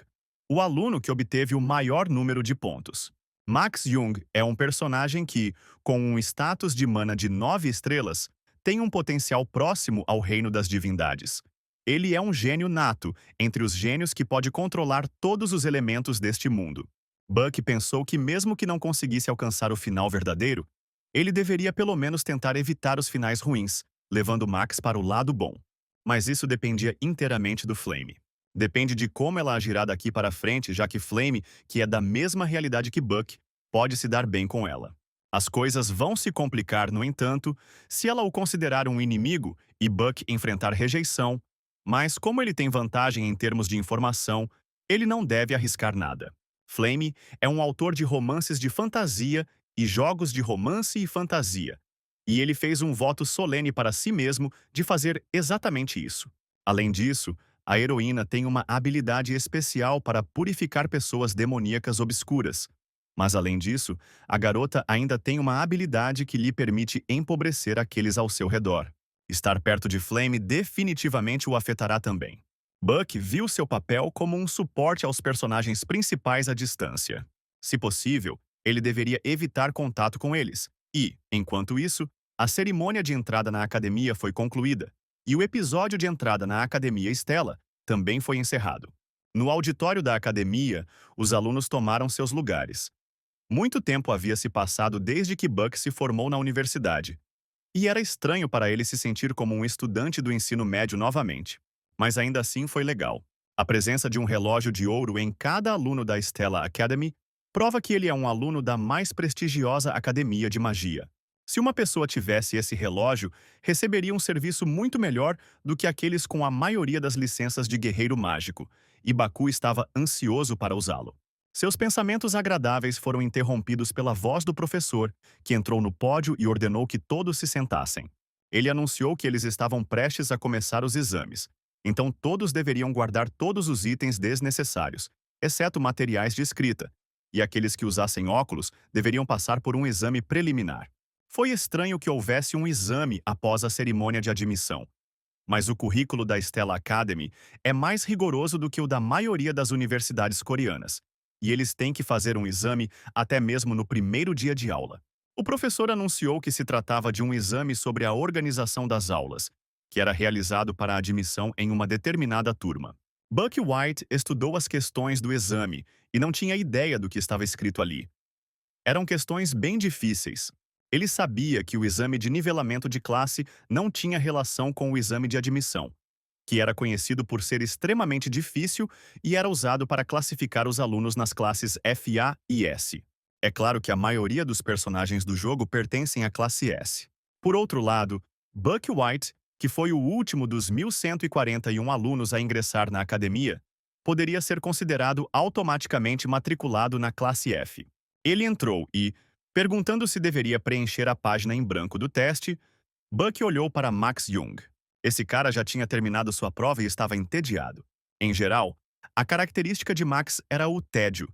o aluno que obteve o maior número de pontos. Max Jung é um personagem que, com um status de mana de 9 estrelas, tem um potencial próximo ao reino das divindades. Ele é um gênio nato, entre os gênios que pode controlar todos os elementos deste mundo. Buck pensou que mesmo que não conseguisse alcançar o final verdadeiro, ele deveria pelo menos tentar evitar os finais ruins, levando Max para o lado bom. Mas isso dependia inteiramente do Flame. Depende de como ela agirá daqui para frente, já que Flame, que é da mesma realidade que Buck, pode se dar bem com ela. As coisas vão se complicar, no entanto, se ela o considerar um inimigo e Buck enfrentar rejeição, mas como ele tem vantagem em termos de informação, ele não deve arriscar nada. Flame é um autor de romances de fantasia e jogos de romance e fantasia, e ele fez um voto solene para si mesmo de fazer exatamente isso. Além disso, a heroína tem uma habilidade especial para purificar pessoas demoníacas obscuras. Mas além disso, a garota ainda tem uma habilidade que lhe permite empobrecer aqueles ao seu redor. Estar perto de Flame definitivamente o afetará também. Buck viu seu papel como um suporte aos personagens principais à distância. Se possível, ele deveria evitar contato com eles. E, enquanto isso, a cerimônia de entrada na academia foi concluída, e o episódio de entrada na Academia Stella também foi encerrado. No auditório da academia, os alunos tomaram seus lugares. Muito tempo havia se passado desde que Buck se formou na universidade, e era estranho para ele se sentir como um estudante do ensino médio novamente. Mas ainda assim foi legal. A presença de um relógio de ouro em cada aluno da Stella Academy prova que ele é um aluno da mais prestigiosa academia de magia. Se uma pessoa tivesse esse relógio, receberia um serviço muito melhor do que aqueles com a maioria das licenças de guerreiro mágico, e Baku estava ansioso para usá-lo. Seus pensamentos agradáveis foram interrompidos pela voz do professor, que entrou no pódio e ordenou que todos se sentassem. Ele anunciou que eles estavam prestes a começar os exames, então todos deveriam guardar todos os itens desnecessários, exceto materiais de escrita, e aqueles que usassem óculos deveriam passar por um exame preliminar. Foi estranho que houvesse um exame após a cerimônia de admissão, mas o currículo da Stella Academy é mais rigoroso do que o da maioria das universidades coreanas, e eles têm que fazer um exame até mesmo no primeiro dia de aula. O professor anunciou que se tratava de um exame sobre a organização das aulas, que era realizado para a admissão em uma determinada turma. Buck White estudou as questões do exame e não tinha ideia do que estava escrito ali. Eram questões bem difíceis. Ele sabia que o exame de nivelamento de classe não tinha relação com o exame de admissão, que era conhecido por ser extremamente difícil e era usado para classificar os alunos nas classes FA e S. É claro que a maioria dos personagens do jogo pertencem à classe S. Por outro lado, Buck White, que foi o último dos 1.141 alunos a ingressar na academia, poderia ser considerado automaticamente matriculado na classe F. Ele entrou e, perguntando se deveria preencher a página em branco do teste, Buck olhou para Max Jung. Esse cara já tinha terminado sua prova e estava entediado. Em geral, a característica de Max era o tédio.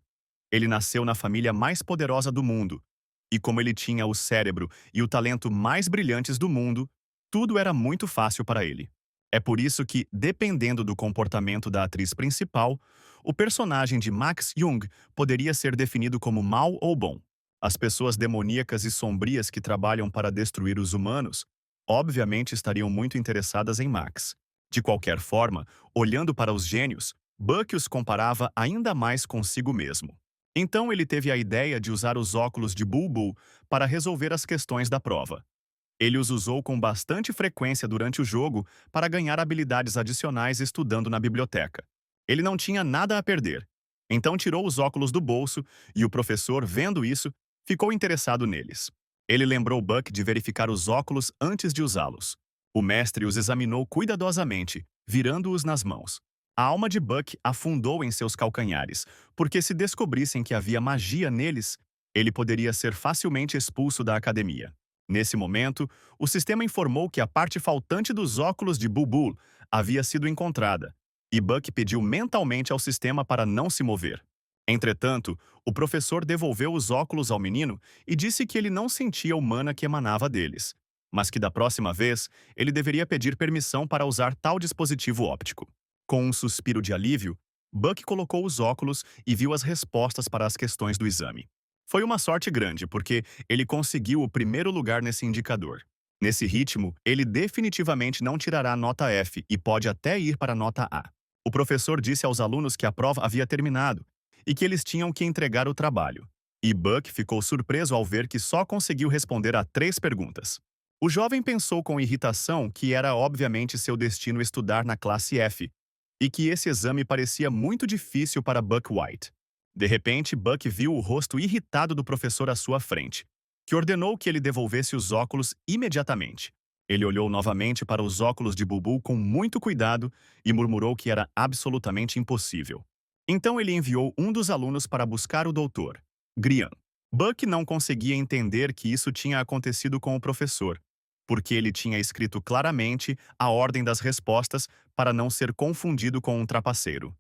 Ele nasceu na família mais poderosa do mundo, e como ele tinha o cérebro e o talento mais brilhantes do mundo, tudo era muito fácil para ele. É por isso que, dependendo do comportamento da atriz principal, o personagem de Max Jung poderia ser definido como mau ou bom. As pessoas demoníacas e sombrias que trabalham para destruir os humanos obviamente estariam muito interessadas em Max. De qualquer forma, olhando para os gênios, Buck os comparava ainda mais consigo mesmo. Então ele teve a ideia de usar os óculos de Bulbul para resolver as questões da prova. Ele os usou com bastante frequência durante o jogo para ganhar habilidades adicionais estudando na biblioteca. Ele não tinha nada a perder. Então tirou os óculos do bolso e o professor, vendo isso, ficou interessado neles. Ele lembrou Buck de verificar os óculos antes de usá-los. O mestre os examinou cuidadosamente, virando-os nas mãos. A alma de Buck afundou em seus calcanhares, porque se descobrissem que havia magia neles, ele poderia ser facilmente expulso da academia. Nesse momento, o sistema informou que a parte faltante dos óculos de Bulbul havia sido encontrada, e Buck pediu mentalmente ao sistema para não se mover. Entretanto, o professor devolveu os óculos ao menino e disse que ele não sentia o mana que emanava deles, mas que da próxima vez ele deveria pedir permissão para usar tal dispositivo óptico. Com um suspiro de alívio, Buck colocou os óculos e viu as respostas para as questões do exame. Foi uma sorte grande, porque ele conseguiu o primeiro lugar nesse indicador. Nesse ritmo, ele definitivamente não tirará nota F e pode até ir para nota A. O professor disse aos alunos que a prova havia terminado e que eles tinham que entregar o trabalho. E Buck ficou surpreso ao ver que só conseguiu responder a 3 perguntas. O jovem pensou com irritação que era obviamente seu destino estudar na classe F e que esse exame parecia muito difícil para Buck White. De repente, Buck viu o rosto irritado do professor à sua frente, que ordenou que ele devolvesse os óculos imediatamente. Ele olhou novamente para os óculos de Bubu com muito cuidado e murmurou que era absolutamente impossível. Então ele enviou um dos alunos para buscar o doutor, Grian. Buck não conseguia entender que isso tinha acontecido com o professor, porque ele tinha escrito claramente a ordem das respostas para não ser confundido com um trapaceiro.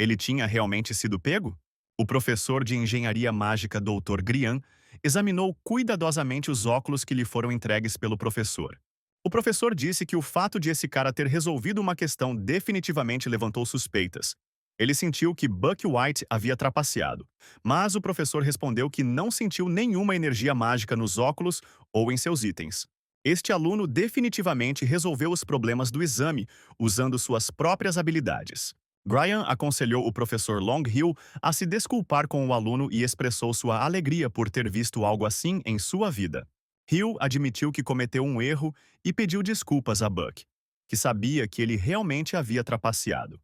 Ele tinha realmente sido pego? O professor de engenharia mágica Dr. Grian examinou cuidadosamente os óculos que lhe foram entregues pelo professor. O professor disse que o fato de esse cara ter resolvido uma questão definitivamente levantou suspeitas. Ele sentiu que Buck White havia trapaceado, mas o professor respondeu que não sentiu nenhuma energia mágica nos óculos ou em seus itens. Este aluno definitivamente resolveu os problemas do exame usando suas próprias habilidades. Brian aconselhou o professor Longhill a se desculpar com o aluno e expressou sua alegria por ter visto algo assim em sua vida. Hill admitiu que cometeu um erro e pediu desculpas a Buck, que sabia que ele realmente havia trapaceado.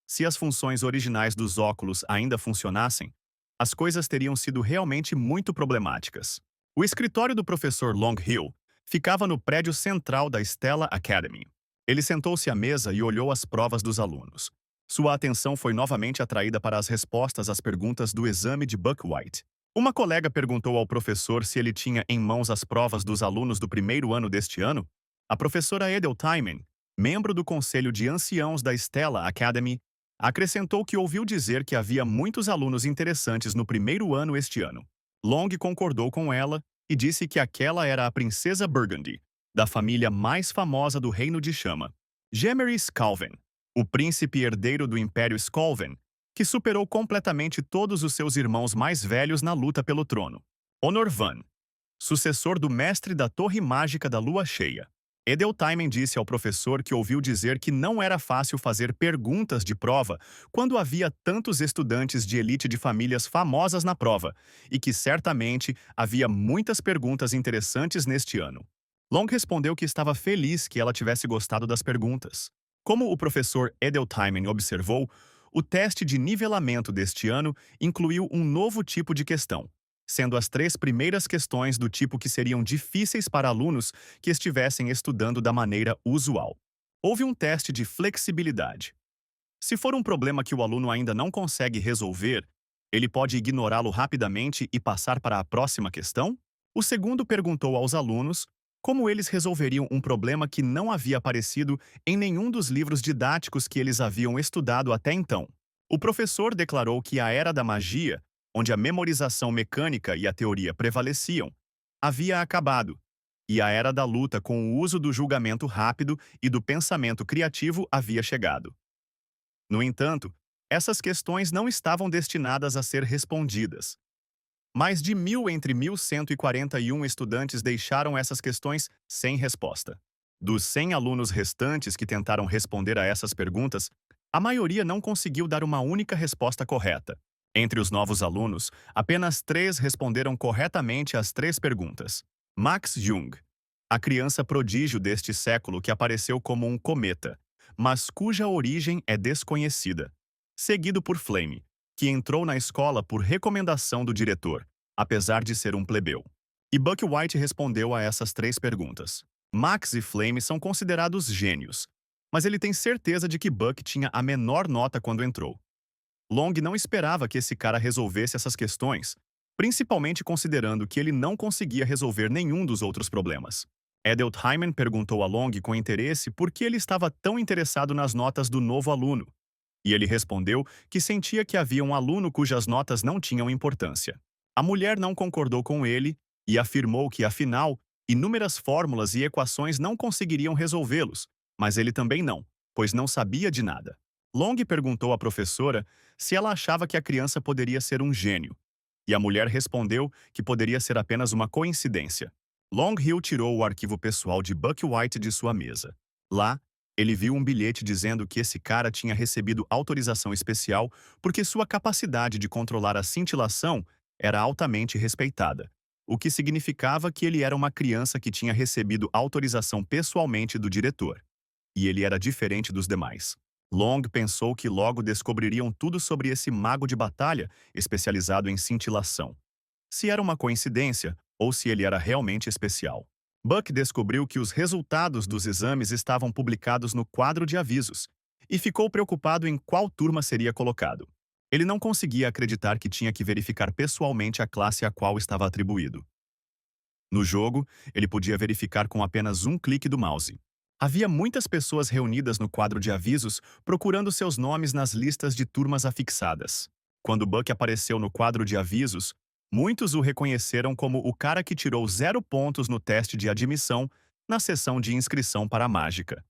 Se as funções originais dos óculos ainda funcionassem, as coisas teriam sido realmente muito problemáticas. O escritório do professor Longhill ficava no prédio central da Stella Academy. Ele sentou-se à mesa e olhou as provas dos alunos. Sua atenção foi novamente atraída para as respostas às perguntas do exame de Buck White. Uma colega perguntou ao professor se ele tinha em mãos as provas dos alunos do primeiro ano deste ano. A professora Edel Timon, membro do conselho de anciãos da Stella Academy, acrescentou que ouviu dizer que havia muitos alunos interessantes no primeiro ano este ano. Long concordou com ela e disse que aquela era a princesa Burgundy, da família mais famosa do Reino de Chama, Gemery Skalven, o príncipe herdeiro do Império Skolven, que superou completamente todos os seus irmãos mais velhos na luta pelo trono. Honor Van, sucessor do mestre da Torre Mágica da Lua Cheia. Edeltaimen disse ao professor que ouviu dizer que não era fácil fazer perguntas de prova quando havia tantos estudantes de elite de famílias famosas na prova, e que certamente havia muitas perguntas interessantes neste ano. Long respondeu que estava feliz que ela tivesse gostado das perguntas. Como o professor Edeltaimen observou, o teste de nivelamento deste ano incluiu um novo tipo de questão, sendo as 3 primeiras questões do tipo que seriam difíceis para alunos que estivessem estudando da maneira usual. Houve um teste de flexibilidade. Se for um problema que o aluno ainda não consegue resolver, ele pode ignorá-lo rapidamente e passar para a próxima questão? O segundo perguntou aos alunos como eles resolveriam um problema que não havia aparecido em nenhum dos livros didáticos que eles haviam estudado até então. O professor declarou que a era da magia, onde a memorização mecânica e a teoria prevaleciam, havia acabado, e a era da luta com o uso do julgamento rápido e do pensamento criativo havia chegado. No entanto, essas questões não estavam destinadas a ser respondidas. Mais de 1.000 entre 1.141 estudantes deixaram essas questões sem resposta. Dos 100 alunos restantes que tentaram responder a essas perguntas, a maioria não conseguiu dar uma única resposta correta. Entre os novos alunos, apenas 3 responderam corretamente às 3 perguntas. Max Jung, a criança prodígio deste século que apareceu como um cometa, mas cuja origem é desconhecida. Seguido por Flame, que entrou na escola por recomendação do diretor, apesar de ser um plebeu. E Buck White respondeu a essas 3 perguntas. Max e Flame são considerados gênios, mas ele tem certeza de que Buck tinha a menor nota quando entrou. Long não esperava que esse cara resolvesse essas questões, principalmente considerando que ele não conseguia resolver nenhum dos outros problemas. Edeltaimen perguntou a Long com interesse por que ele estava tão interessado nas notas do novo aluno, e ele respondeu que sentia que havia um aluno cujas notas não tinham importância. A mulher não concordou com ele e afirmou que, afinal, inúmeras fórmulas e equações não conseguiriam resolvê-los, mas ele também não, pois não sabia de nada. Long perguntou à professora se ela achava que a criança poderia ser um gênio, e a mulher respondeu que poderia ser apenas uma coincidência. Longhill tirou o arquivo pessoal de Buck White de sua mesa. Lá, ele viu um bilhete dizendo que esse cara tinha recebido autorização especial porque sua capacidade de controlar a cintilação era altamente respeitada, o que significava que ele era uma criança que tinha recebido autorização pessoalmente do diretor. E ele era diferente dos demais. Long pensou que logo descobririam tudo sobre esse mago de batalha especializado em cintilação. Se era uma coincidência ou se ele era realmente especial. Buck descobriu que os resultados dos exames estavam publicados no quadro de avisos e ficou preocupado em qual turma seria colocado. Ele não conseguia acreditar que tinha que verificar pessoalmente a classe a qual estava atribuído. No jogo, ele podia verificar com apenas um clique do mouse. Havia muitas pessoas reunidas no quadro de avisos procurando seus nomes nas listas de turmas afixadas. Quando Buck apareceu no quadro de avisos, muitos o reconheceram como o cara que tirou 0 pontos no teste de admissão na sessão de inscrição para a mágica.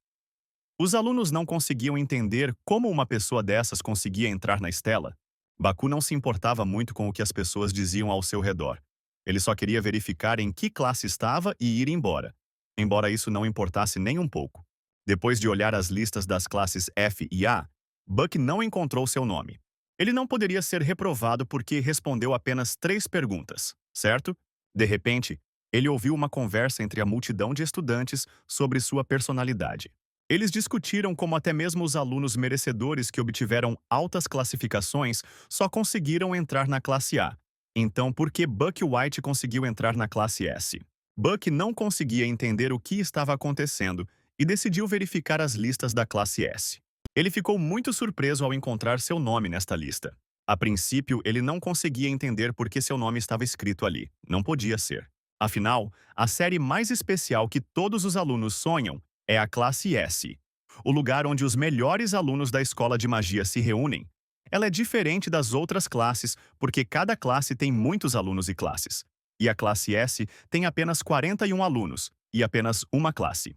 Os alunos não conseguiam entender como uma pessoa dessas conseguia entrar na Estela. Baku não se importava muito com o que as pessoas diziam ao seu redor. Ele só queria verificar em que classe estava e ir embora. Embora isso não importasse nem um pouco. Depois de olhar as listas das classes F e A, Buck não encontrou seu nome. Ele não poderia ser reprovado porque respondeu apenas 3 perguntas, certo? De repente, ele ouviu uma conversa entre a multidão de estudantes sobre sua personalidade. Eles discutiram como até mesmo os alunos merecedores que obtiveram altas classificações só conseguiram entrar na classe A. Então, por que Buck White conseguiu entrar na classe S? Buck não conseguia entender o que estava acontecendo e decidiu verificar as listas da classe S. Ele ficou muito surpreso ao encontrar seu nome nesta lista. A princípio, ele não conseguia entender por que seu nome estava escrito ali. Não podia ser. Afinal, a série mais especial que todos os alunos sonham é a classe S, o lugar onde os melhores alunos da escola de magia se reúnem. Ela é diferente das outras classes porque cada classe tem muitos alunos e classes. E a classe S tem apenas 41 alunos e apenas uma classe.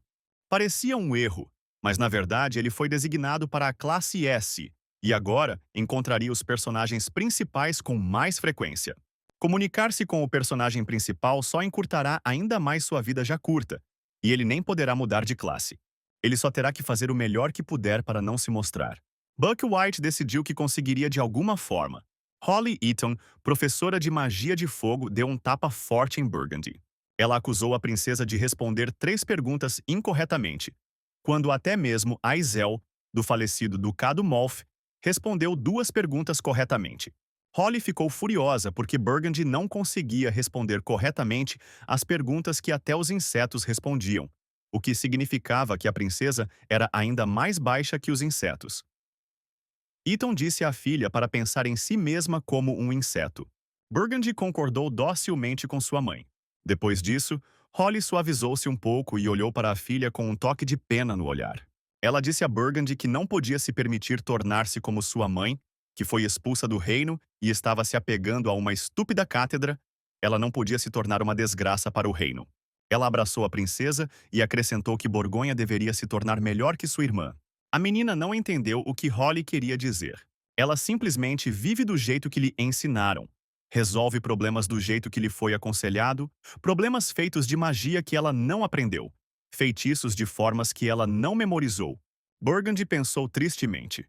Parecia um erro, mas na verdade ele foi designado para a classe S e agora encontraria os personagens principais com mais frequência. Comunicar-se com o personagem principal só encurtará ainda mais sua vida já curta, e ele nem poderá mudar de classe. Ele só terá que fazer o melhor que puder para não se mostrar. Buck White decidiu que conseguiria de alguma forma. Holly Eaton, professora de magia de fogo, deu um tapa forte em Burgundy. Ela acusou a princesa de responder 3 perguntas incorretamente, quando até mesmo Aizel, do falecido Ducado Molf, respondeu 2 perguntas corretamente. Holly ficou furiosa porque Burgundy não conseguia responder corretamente as perguntas que até os insetos respondiam, o que significava que a princesa era ainda mais baixa que os insetos. Eaton disse à filha para pensar em si mesma como um inseto. Burgundy concordou docilmente com sua mãe. Depois disso, Holly suavizou-se um pouco e olhou para a filha com um toque de pena no olhar. Ela disse a Burgundy que não podia se permitir tornar-se como sua mãe, que foi expulsa do reino e estava se apegando a uma estúpida cátedra. Ela não podia se tornar uma desgraça para o reino. Ela abraçou a princesa e acrescentou que Borgonha deveria se tornar melhor que sua irmã. A menina não entendeu o que Holly queria dizer. Ela simplesmente vive do jeito que lhe ensinaram. Resolve problemas do jeito que lhe foi aconselhado, problemas feitos de magia que ela não aprendeu, feitiços de formas que ela não memorizou. Burgundy pensou tristemente.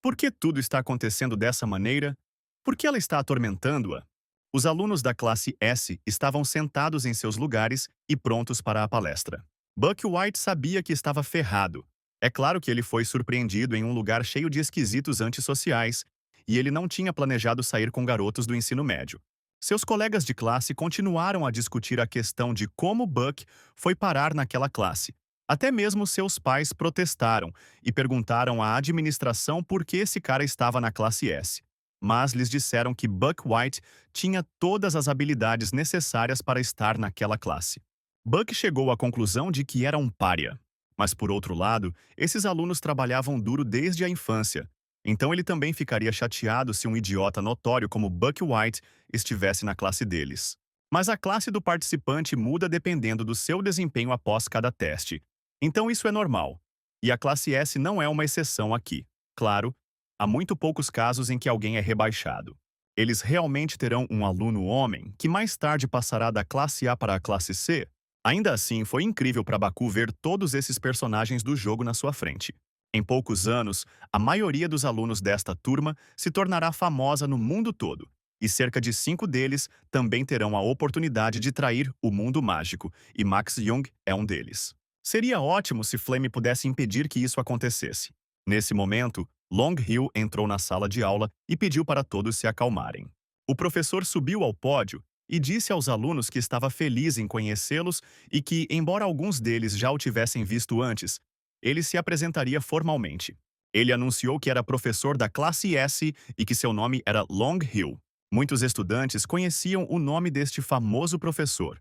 Por que tudo está acontecendo dessa maneira? Por que ela está atormentando-a? Os alunos da classe S estavam sentados em seus lugares e prontos para a palestra. Buck White sabia que estava ferrado. É claro que ele foi surpreendido em um lugar cheio de esquisitos antissociais, e ele não tinha planejado sair com garotos do ensino médio. Seus colegas de classe continuaram a discutir a questão de como Buck foi parar naquela classe. Até mesmo seus pais protestaram e perguntaram à administração por que esse cara estava na classe S. Mas lhes disseram que Buck White tinha todas as habilidades necessárias para estar naquela classe. Buck chegou à conclusão de que era um pária. Mas, por outro lado, esses alunos trabalhavam duro desde a infância. Então ele também ficaria chateado se um idiota notório como Buck White estivesse na classe deles. Mas a classe do participante muda dependendo do seu desempenho após cada teste. Então isso é normal. E a classe S não é uma exceção aqui. Claro, há muito poucos casos em que alguém é rebaixado. Eles realmente terão um aluno homem que mais tarde passará da classe A para a classe C? Ainda assim, foi incrível para Baku ver todos esses personagens do jogo na sua frente. Em poucos anos, a maioria dos alunos desta turma se tornará famosa no mundo todo, e cerca de 5 deles também terão a oportunidade de trair o mundo mágico, e Max Jung é um deles. Seria ótimo se Flame pudesse impedir que isso acontecesse. Nesse momento, Long Hill entrou na sala de aula e pediu para todos se acalmarem. O professor subiu ao pódio e disse aos alunos que estava feliz em conhecê-los e que, embora alguns deles já o tivessem visto antes, ele se apresentaria formalmente. Ele anunciou que era professor da classe S e que seu nome era Long Hill. Muitos estudantes conheciam o nome deste famoso professor,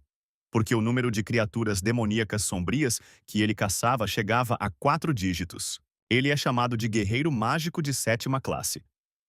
porque o número de criaturas demoníacas sombrias que ele caçava chegava a 4 dígitos. Ele é chamado de Guerreiro Mágico de 7ª classe.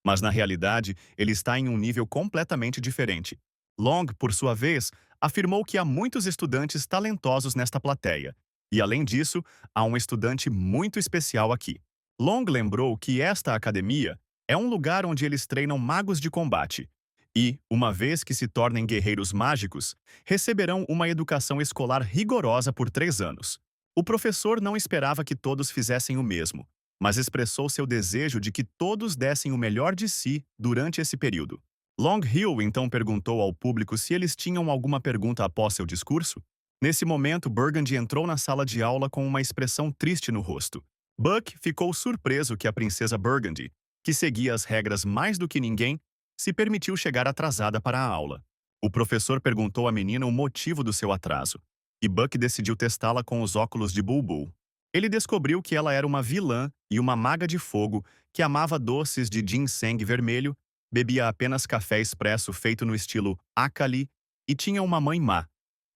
Mas na realidade, ele está em um nível completamente diferente. Long, por sua vez, afirmou que há muitos estudantes talentosos nesta plateia. E além disso, há um estudante muito especial aqui. Long lembrou que esta academia é um lugar onde eles treinam magos de combate. E, uma vez que se tornem guerreiros mágicos, receberão uma educação escolar rigorosa por 3 anos. O professor não esperava que todos fizessem o mesmo, mas expressou seu desejo de que todos dessem o melhor de si durante esse período. Long Hill então perguntou ao público se eles tinham alguma pergunta após seu discurso. Nesse momento, Burgundy entrou na sala de aula com uma expressão triste no rosto. Buck ficou surpreso que a princesa Burgundy, que seguia as regras mais do que ninguém, se permitiu chegar atrasada para a aula. O professor perguntou à menina o motivo do seu atraso, e Buck decidiu testá-la com os óculos de Bulbul. Ele descobriu que ela era uma vilã e uma maga de fogo que amava doces de ginseng vermelho, bebia apenas café expresso feito no estilo Akali e tinha uma mãe má,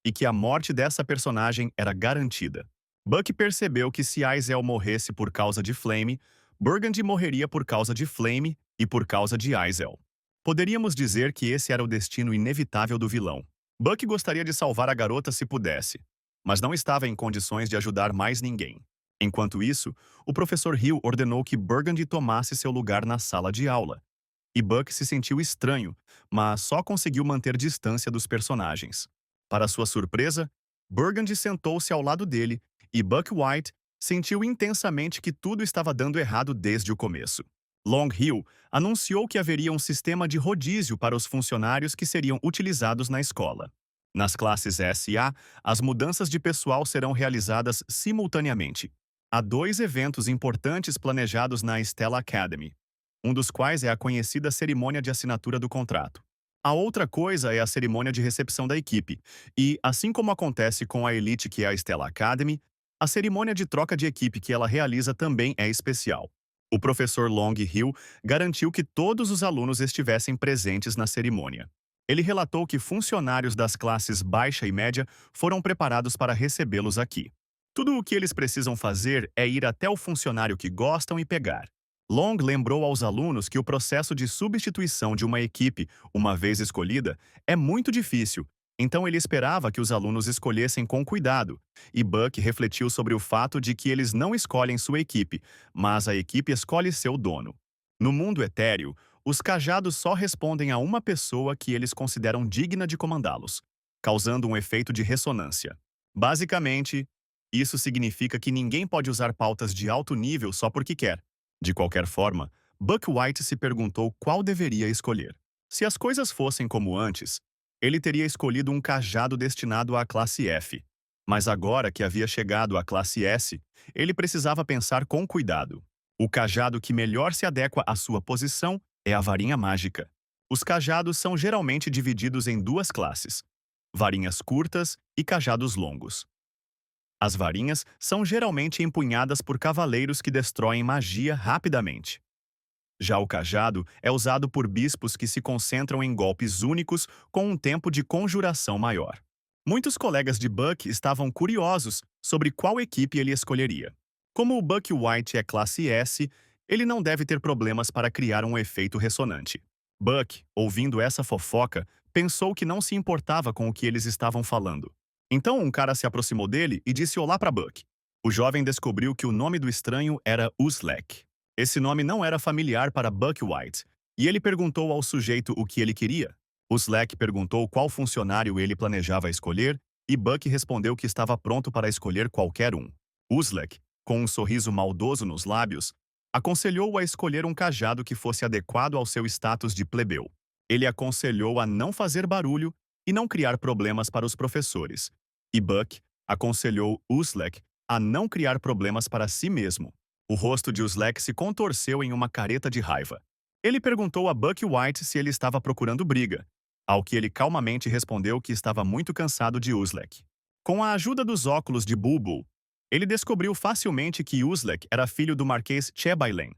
e que a morte dessa personagem era garantida. Buck percebeu que se Aizel morresse por causa de Flame, Burgundy morreria por causa de Flame e por causa de Aizel. Poderíamos dizer que esse era o destino inevitável do vilão. Buck gostaria de salvar a garota se pudesse, mas não estava em condições de ajudar mais ninguém. Enquanto isso, o professor Hill ordenou que Burgundy tomasse seu lugar na sala de aula. E Buck se sentiu estranho, mas só conseguiu manter distância dos personagens. Para sua surpresa, Burgundy sentou-se ao lado dele e Buck White sentiu intensamente que tudo estava dando errado desde o começo. Long Hill anunciou que haveria um sistema de rodízio para os funcionários que seriam utilizados na escola. Nas classes S e A, as mudanças de pessoal serão realizadas simultaneamente. Há 2 eventos importantes planejados na Stella Academy, um dos quais é a conhecida cerimônia de assinatura do contrato. A outra coisa é a cerimônia de recepção da equipe, e, assim como acontece com a Elite que é a Stella Academy, a cerimônia de troca de equipe que ela realiza também é especial. O professor Long Hill garantiu que todos os alunos estivessem presentes na cerimônia. Ele relatou que funcionários das classes baixa e média foram preparados para recebê-los aqui. Tudo o que eles precisam fazer é ir até o funcionário que gostam e pegar. Long lembrou aos alunos que o processo de substituição de uma equipe, uma vez escolhida, é muito difícil, então ele esperava que os alunos escolhessem com cuidado, e Buck refletiu sobre o fato de que eles não escolhem sua equipe, mas a equipe escolhe seu dono. No mundo etéreo, os cajados só respondem a uma pessoa que eles consideram digna de comandá-los, causando um efeito de ressonância. Basicamente, isso significa que ninguém pode usar pautas de alto nível só porque quer. De qualquer forma, Buck White se perguntou qual deveria escolher. Se as coisas fossem como antes, ele teria escolhido um cajado destinado à classe F. Mas agora que havia chegado à classe S, ele precisava pensar com cuidado. O cajado que melhor se adequa à sua posição é a varinha mágica. Os cajados são geralmente divididos em 2 classes: varinhas curtas e cajados longos. As varinhas são geralmente empunhadas por cavaleiros que destroem magia rapidamente. Já o cajado é usado por bispos que se concentram em golpes únicos com um tempo de conjuração maior. Muitos colegas de Buck estavam curiosos sobre qual equipe ele escolheria. Como o Buck White é classe S, ele não deve ter problemas para criar um efeito ressonante. Buck, ouvindo essa fofoca, pensou que não se importava com o que eles estavam falando. Então um cara se aproximou dele e disse olá para Buck. O jovem descobriu que o nome do estranho era Uzlek. Esse nome não era familiar para Buck White, e ele perguntou ao sujeito o que ele queria. Uzlek perguntou qual funcionário ele planejava escolher, e Buck respondeu que estava pronto para escolher qualquer um. Uzlek, com um sorriso maldoso nos lábios, aconselhou-o a escolher um cajado que fosse adequado ao seu status de plebeu. Ele aconselhou a não fazer barulho e não criar problemas para os professores. E Buck aconselhou Uzlek a não criar problemas para si mesmo. O rosto de Uzlek se contorceu em uma careta de raiva. Ele perguntou a Buck White se ele estava procurando briga, ao que ele calmamente respondeu que estava muito cansado de Uzlek. Com a ajuda dos óculos de Bulbul, ele descobriu facilmente que Uzlek era filho do Marquês Chebailen,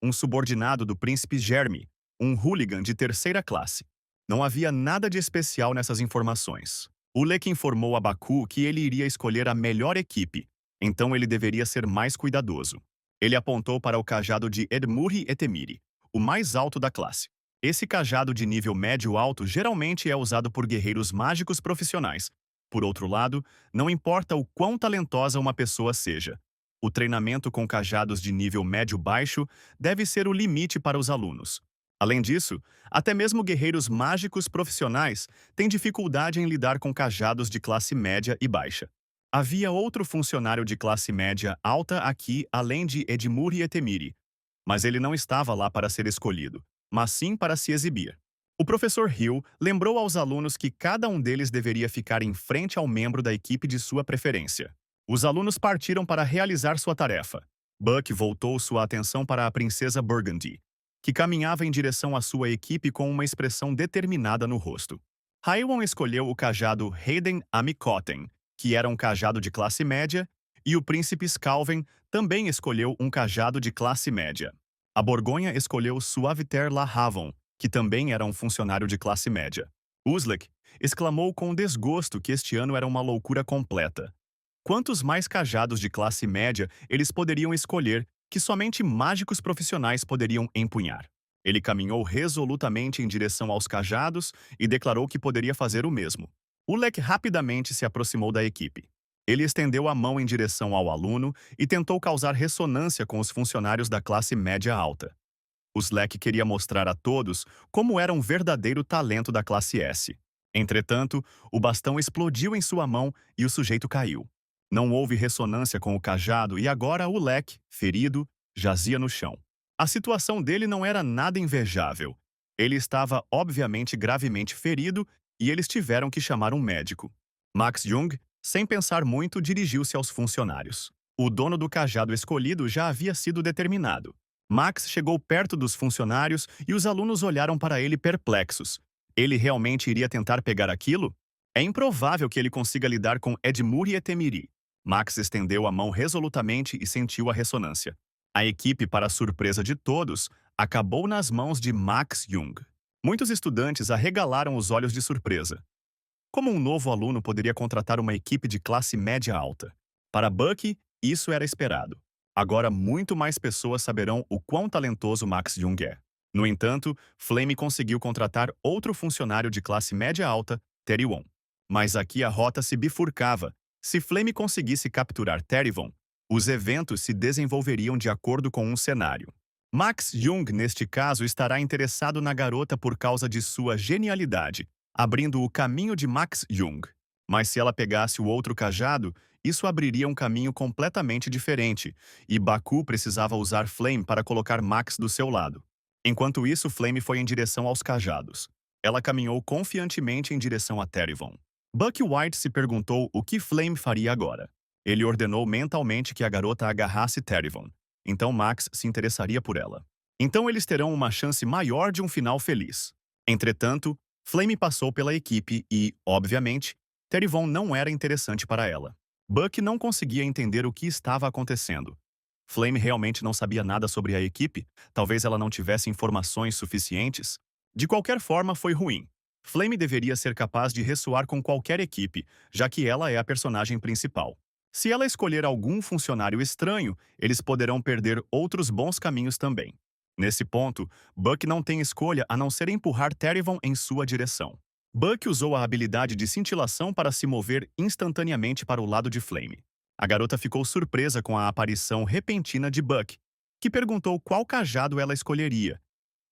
um subordinado do príncipe Jeremy, um hooligan de terceira classe. Não havia nada de especial nessas informações. Ulek informou a Baku que ele iria escolher a melhor equipe, então ele deveria ser mais cuidadoso. Ele apontou para o cajado de Edmuri Etemiri, o mais alto da classe. Esse cajado de nível médio-alto geralmente é usado por guerreiros mágicos profissionais. Por outro lado, não importa o quão talentosa uma pessoa seja, o treinamento com cajados de nível médio-baixo deve ser o limite para os alunos. Além disso, até mesmo guerreiros mágicos profissionais têm dificuldade em lidar com cajados de classe média e baixa. Havia outro funcionário de classe média alta aqui, além de Edmuri Etemiri, mas ele não estava lá para ser escolhido, mas sim para se exibir. O professor Hill lembrou aos alunos que cada um deles deveria ficar em frente ao membro da equipe de sua preferência. Os alunos partiram para realizar sua tarefa. Buck voltou sua atenção para a princesa Burgundy, que caminhava em direção à sua equipe com uma expressão determinada no rosto. Haiwon escolheu o cajado Hayden Amikoten, que era um cajado de classe média, e o príncipe Scalven também escolheu um cajado de classe média. A Borgonha escolheu Suaviter La Havon, que também era um funcionário de classe média. Uzlek exclamou com desgosto que este ano era uma loucura completa. Quantos mais cajados de classe média eles poderiam escolher que somente mágicos profissionais poderiam empunhar? Ele caminhou resolutamente em direção aos cajados e declarou que poderia fazer o mesmo. Ulek rapidamente se aproximou da equipe. Ele estendeu a mão em direção ao aluno e tentou causar ressonância com os funcionários da classe média alta. Uzlek queria mostrar a todos como era um verdadeiro talento da classe S. Entretanto, o bastão explodiu em sua mão e o sujeito caiu. Não houve ressonância com o cajado e agora Ulek, ferido, jazia no chão. A situação dele não era nada invejável. Ele estava obviamente gravemente ferido e eles tiveram que chamar um médico. Max Jung, sem pensar muito, dirigiu-se aos funcionários. O dono do cajado escolhido já havia sido determinado. Max chegou perto dos funcionários e os alunos olharam para ele perplexos. Ele realmente iria tentar pegar aquilo? É improvável que ele consiga lidar com Edmuri Etemiri. Max estendeu a mão resolutamente e sentiu a ressonância. A equipe, para a surpresa de todos, acabou nas mãos de Max Jung. Muitos estudantes arregalaram os olhos de surpresa. Como um novo aluno poderia contratar uma equipe de classe média alta? Para Buck, isso era esperado. Agora muito mais pessoas saberão o quão talentoso Max Jung é. No entanto, Flame conseguiu contratar outro funcionário de classe média alta, Terry-Won. Mas aqui a rota se bifurcava. Se Flame conseguisse capturar Terry-Won, os eventos se desenvolveriam de acordo com um cenário. Max Jung, neste caso, estará interessado na garota por causa de sua genialidade, abrindo o caminho de Max Jung. Mas se ela pegasse o outro cajado, isso abriria um caminho completamente diferente, e Baku precisava usar Flame para colocar Max do seu lado. Enquanto isso, Flame foi em direção aos cajados. Ela caminhou confiantemente em direção a Terry-Von. Buck White se perguntou o que Flame faria agora. Ele ordenou mentalmente que a garota agarrasse Terry-Von. Então Max se interessaria por ela. Então eles terão uma chance maior de um final feliz. Entretanto, Flame passou pela equipe e, obviamente, Terry-Von não era interessante para ela. Buck não conseguia entender o que estava acontecendo. Flame realmente não sabia nada sobre a equipe? Talvez ela não tivesse informações suficientes? De qualquer forma, foi ruim. Flame deveria ser capaz de ressoar com qualquer equipe, já que ela é a personagem principal. Se ela escolher algum funcionário estranho, eles poderão perder outros bons caminhos também. Nesse ponto, Buck não tem escolha a não ser empurrar Terry-Von em sua direção. Buck usou a habilidade de cintilação para se mover instantaneamente para o lado de Flame. A garota ficou surpresa com a aparição repentina de Buck, que perguntou qual cajado ela escolheria.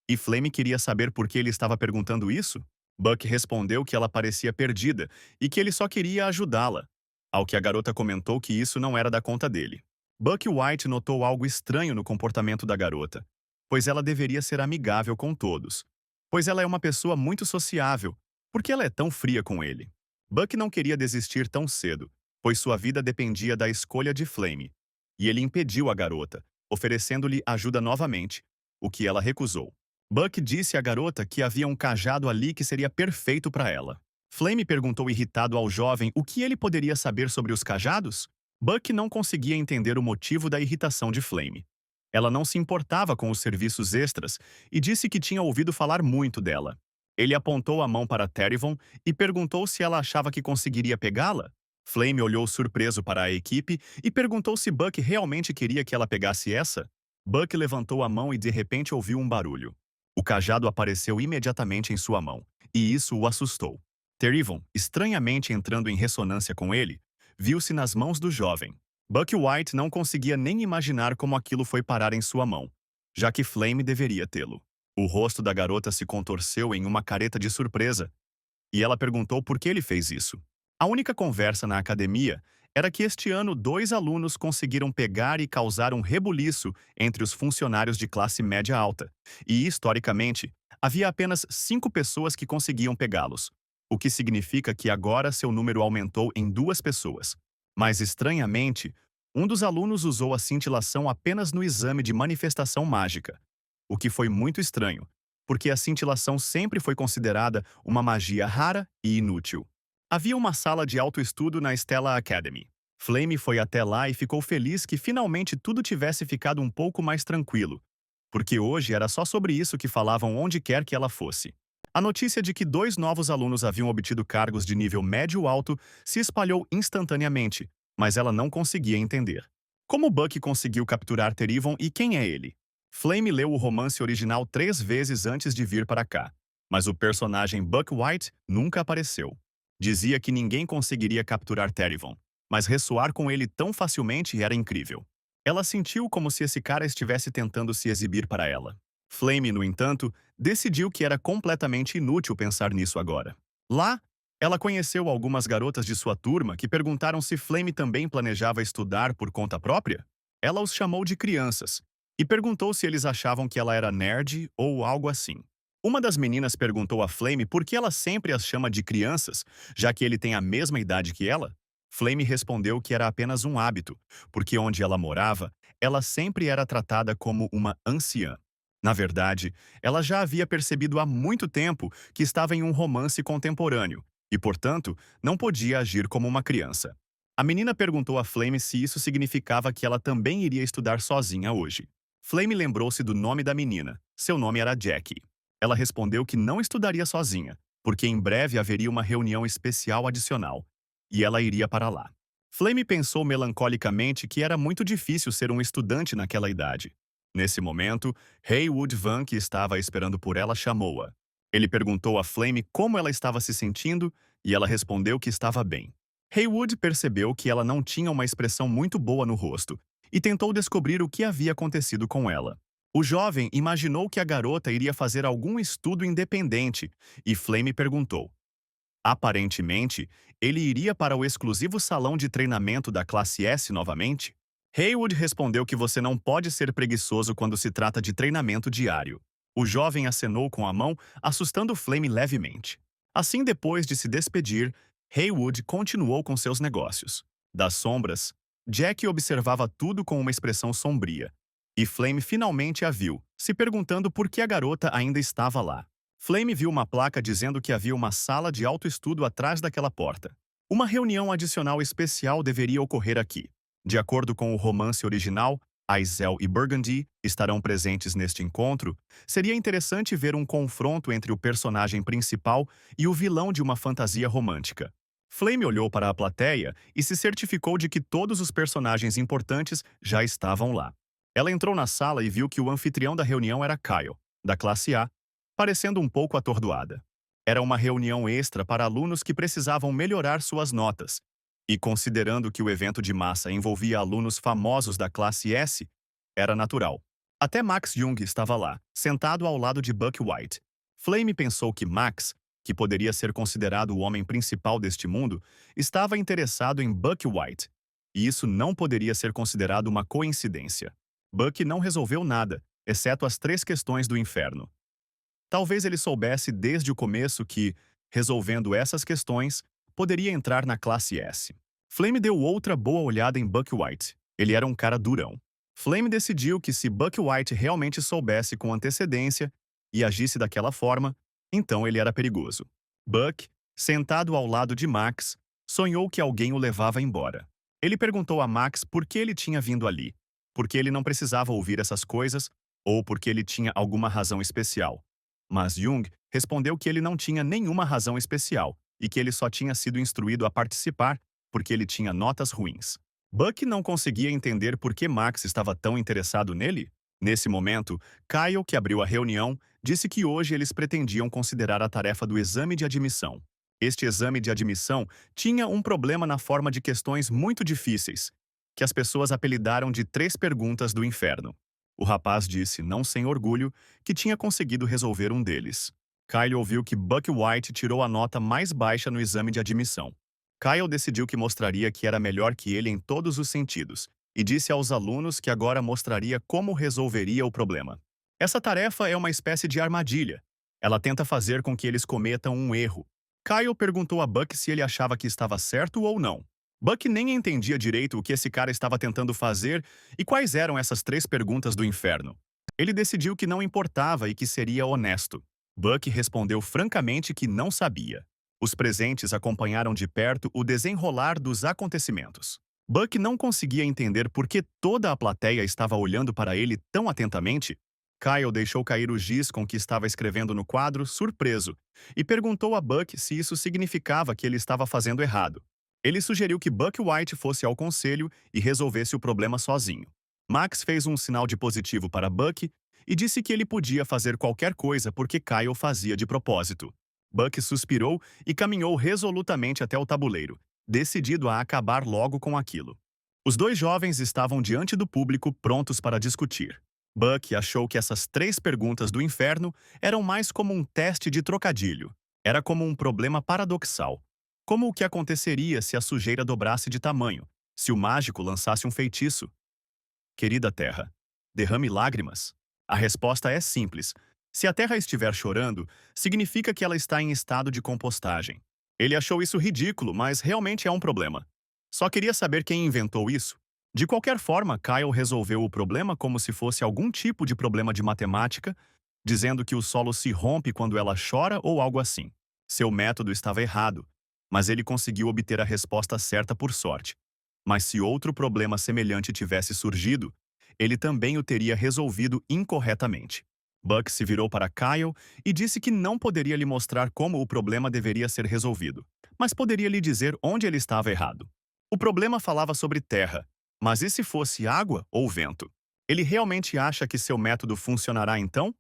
E Flame queria saber por que ele estava perguntando isso? Buck respondeu que ela parecia perdida e que ele só queria ajudá-la, ao que a garota comentou que isso não era da conta dele. Buck White notou algo estranho no comportamento da garota, pois ela deveria ser amigável com todos, pois ela é uma pessoa muito sociável. Por que ela é tão fria com ele? Buck não queria desistir tão cedo, pois sua vida dependia da escolha de Flame, e ele impediu a garota, oferecendo-lhe ajuda novamente, o que ela recusou. Buck disse à garota que havia um cajado ali que seria perfeito para ela. Flame perguntou irritado ao jovem o que ele poderia saber sobre os cajados. Buck não conseguia entender o motivo da irritação de Flame. Ela não se importava com os serviços extras e disse que tinha ouvido falar muito dela. Ele apontou a mão para Terryvon e perguntou se ela achava que conseguiria pegá-la. Flame olhou surpreso para a equipe e perguntou se Buck realmente queria que ela pegasse essa. Buck levantou a mão e de repente ouviu um barulho. O cajado apareceu imediatamente em sua mão, e isso o assustou. Terryvon, estranhamente entrando em ressonância com ele, viu-se nas mãos do jovem. Buck White não conseguia nem imaginar como aquilo foi parar em sua mão, já que Flame deveria tê-lo. O rosto da garota se contorceu em uma careta de surpresa, e ela perguntou por que ele fez isso. A única conversa na academia era que este ano 2 alunos conseguiram pegar e causar um rebuliço entre os funcionários de classe média alta, e, historicamente, havia apenas 5 pessoas que conseguiam pegá-los, o que significa que agora seu número aumentou em 2 pessoas. Mas, estranhamente, um dos alunos usou a cintilação apenas no exame de manifestação mágica, o que foi muito estranho, porque a cintilação sempre foi considerada uma magia rara e inútil. Havia uma sala de autoestudo na Stella Academy. Flame foi até lá e ficou feliz que finalmente tudo tivesse ficado um pouco mais tranquilo, porque hoje era só sobre isso que falavam onde quer que ela fosse. A notícia de que 2 novos alunos haviam obtido cargos de nível médio-alto se espalhou instantaneamente, mas ela não conseguia entender. Como Buck conseguiu capturar Terryvon e quem é ele? Flame leu o romance original 3 vezes antes de vir para cá, mas o personagem Buck White nunca apareceu. Dizia que ninguém conseguiria capturar Terryvon, mas ressoar com ele tão facilmente era incrível. Ela sentiu como se esse cara estivesse tentando se exibir para ela. Flame, no entanto, decidiu que era completamente inútil pensar nisso agora. Lá, ela conheceu algumas garotas de sua turma que perguntaram se Flame também planejava estudar por conta própria. Ela os chamou de crianças e perguntou se eles achavam que ela era nerd ou algo assim. Uma das meninas perguntou a Flame por que ela sempre as chama de crianças, já que ele tem a mesma idade que ela. Flame respondeu que era apenas um hábito, porque onde ela morava, ela sempre era tratada como uma anciã. Na verdade, ela já havia percebido há muito tempo que estava em um romance contemporâneo e, portanto, não podia agir como uma criança. A menina perguntou a Flame se isso significava que ela também iria estudar sozinha hoje. Flame lembrou-se do nome da menina. Seu nome era Jackie. Ela respondeu que não estudaria sozinha, porque em breve haveria uma reunião especial adicional, e ela iria para lá. Flame pensou melancolicamente que era muito difícil ser um estudante naquela idade. Nesse momento, Haywood Van, que estava esperando por ela, chamou-a. Ele perguntou a Flame como ela estava se sentindo e ela respondeu que estava bem. Haywood percebeu que ela não tinha uma expressão muito boa no rosto e tentou descobrir o que havia acontecido com ela. O jovem imaginou que a garota iria fazer algum estudo independente e Flame perguntou. Aparentemente, ele iria para o exclusivo salão de treinamento da classe S novamente? Haywood respondeu que você não pode ser preguiçoso quando se trata de treinamento diário. O jovem acenou com a mão, assustando Flame levemente. Assim, depois de se despedir, Haywood continuou com seus negócios. Das sombras, Jack observava tudo com uma expressão sombria. E Flame finalmente a viu, se perguntando por que a garota ainda estava lá. Flame viu uma placa dizendo que havia uma sala de autoestudo atrás daquela porta. Uma reunião adicional especial deveria ocorrer aqui. De acordo com o romance original, Aisel e Burgundy estarão presentes neste encontro. Seria interessante ver um confronto entre o personagem principal e o vilão de uma fantasia romântica. Flame olhou para a plateia e se certificou de que todos os personagens importantes já estavam lá. Ela entrou na sala e viu que o anfitrião da reunião era Kyle, da classe A, parecendo um pouco atordoada. Era uma reunião extra para alunos que precisavam melhorar suas notas, e considerando que o evento de massa envolvia alunos famosos da classe S, era natural. Até Max Jung estava lá, sentado ao lado de Buck White. Flame pensou que Max que poderia ser considerado o homem principal deste mundo, estava interessado em Buck White, e isso não poderia ser considerado uma coincidência. Buck não resolveu nada, exceto as 3 questões do inferno. Talvez ele soubesse desde o começo que, resolvendo essas questões, poderia entrar na classe S. Flame deu outra boa olhada em Buck White. Ele era um cara durão. Flame decidiu que se Buck White realmente soubesse com antecedência e agisse daquela forma, então ele era perigoso. Buck, sentado ao lado de Max, sonhou que alguém o levava embora. Ele perguntou a Max por que ele tinha vindo ali, porque ele não precisava ouvir essas coisas ou porque ele tinha alguma razão especial. Mas Jung respondeu que ele não tinha nenhuma razão especial e que ele só tinha sido instruído a participar porque ele tinha notas ruins. Buck não conseguia entender por que Max estava tão interessado nele. Nesse momento, Kyle, que abriu a reunião, disse que hoje eles pretendiam considerar a tarefa do exame de admissão. Este exame de admissão tinha um problema na forma de questões muito difíceis, que as pessoas apelidaram de 3 perguntas do inferno. O rapaz disse, não sem orgulho, que tinha conseguido resolver um deles. Kyle ouviu que Buck White tirou a nota mais baixa no exame de admissão. Kyle decidiu que mostraria que era melhor que ele em todos os sentidos, e disse aos alunos que agora mostraria como resolveria o problema. Essa tarefa é uma espécie de armadilha. Ela tenta fazer com que eles cometam um erro. Kyle perguntou a Buck se ele achava que estava certo ou não. Buck nem entendia direito o que esse cara estava tentando fazer e quais eram essas 3 perguntas do inferno. Ele decidiu que não importava e que seria honesto. Buck respondeu francamente que não sabia. Os presentes acompanharam de perto o desenrolar dos acontecimentos. Buck não conseguia entender por que toda a plateia estava olhando para ele tão atentamente. Kyle deixou cair o giz com que estava escrevendo no quadro, surpreso, e perguntou a Buck se isso significava que ele estava fazendo errado. Ele sugeriu que Buck White fosse ao conselho e resolvesse o problema sozinho. Max fez um sinal de positivo para Buck e disse que ele podia fazer qualquer coisa porque Kyle fazia de propósito. Buck suspirou e caminhou resolutamente até o tabuleiro, decidido a acabar logo com aquilo. Os 2 jovens estavam diante do público prontos para discutir. Buck achou que essas 3 perguntas do inferno eram mais como um teste de trocadilho. Era como um problema paradoxal. Como o que aconteceria se a sujeira dobrasse de tamanho, se o mágico lançasse um feitiço? Querida Terra, derrame lágrimas? A resposta é simples. Se a Terra estiver chorando, significa que ela está em estado de compostagem. Ele achou isso ridículo, mas realmente é um problema. Só queria saber quem inventou isso. De qualquer forma, Kyle resolveu o problema como se fosse algum tipo de problema de matemática, dizendo que o solo se rompe quando ela chora ou algo assim. Seu método estava errado, mas ele conseguiu obter a resposta certa por sorte. Mas se outro problema semelhante tivesse surgido, ele também o teria resolvido incorretamente. Buck se virou para Kyle e disse que não poderia lhe mostrar como o problema deveria ser resolvido, mas poderia lhe dizer onde ele estava errado. O problema falava sobre terra, mas e se fosse água ou vento? Ele realmente acha que seu método funcionará então?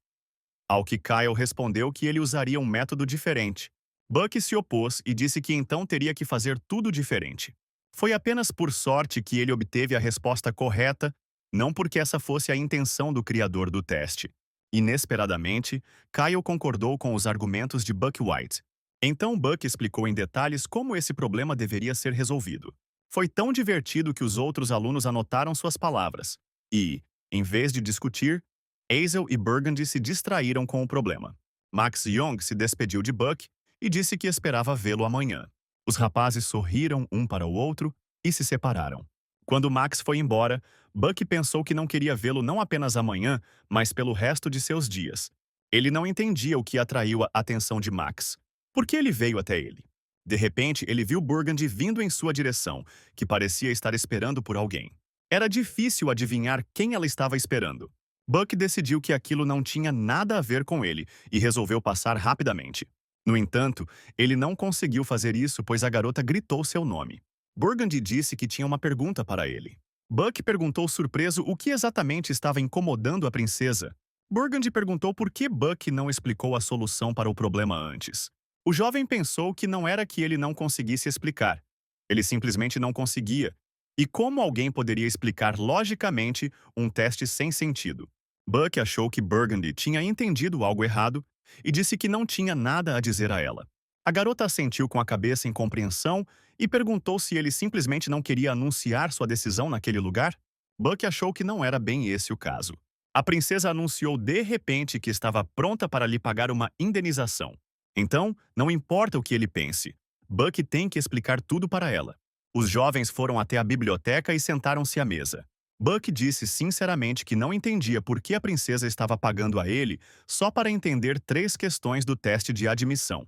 Ao que Kyle respondeu que ele usaria um método diferente. Buck se opôs e disse que então teria que fazer tudo diferente. Foi apenas por sorte que ele obteve a resposta correta, não porque essa fosse a intenção do criador do teste. Inesperadamente, Kyle concordou com os argumentos de Buck White. Então Buck explicou em detalhes como esse problema deveria ser resolvido. Foi tão divertido que os outros alunos anotaram suas palavras. E, em vez de discutir, Hazel e Burgundy se distraíram com o problema. Max Young se despediu de Buck e disse que esperava vê-lo amanhã. Os rapazes sorriram um para o outro e se separaram. Quando Max foi embora, Buck pensou que não queria vê-lo não apenas amanhã, mas pelo resto de seus dias. Ele não entendia o que atraiu a atenção de Max. Por que ele veio até ele? De repente, ele viu Burgundy vindo em sua direção, que parecia estar esperando por alguém. Era difícil adivinhar quem ela estava esperando. Buck decidiu que aquilo não tinha nada a ver com ele e resolveu passar rapidamente. No entanto, ele não conseguiu fazer isso pois a garota gritou seu nome. Burgundy disse que tinha uma pergunta para ele. Buck perguntou surpreso o que exatamente estava incomodando a princesa. Burgundy perguntou por que Buck não explicou a solução para o problema antes. O jovem pensou que não era que ele não conseguisse explicar. Ele simplesmente não conseguia. E como alguém poderia explicar logicamente um teste sem sentido? Buck achou que Burgundy tinha entendido algo errado e disse que não tinha nada a dizer a ela. A garota assentiu com a cabeça em compreensão e perguntou se ele simplesmente não queria anunciar sua decisão naquele lugar. Buck achou que não era bem esse o caso. A princesa anunciou de repente que estava pronta para lhe pagar uma indenização. Então, não importa o que ele pense, Buck tem que explicar tudo para ela. Os jovens foram até a biblioteca e sentaram-se à mesa. Buck disse sinceramente que não entendia por que a princesa estava pagando a ele só para entender 3 questões do teste de admissão.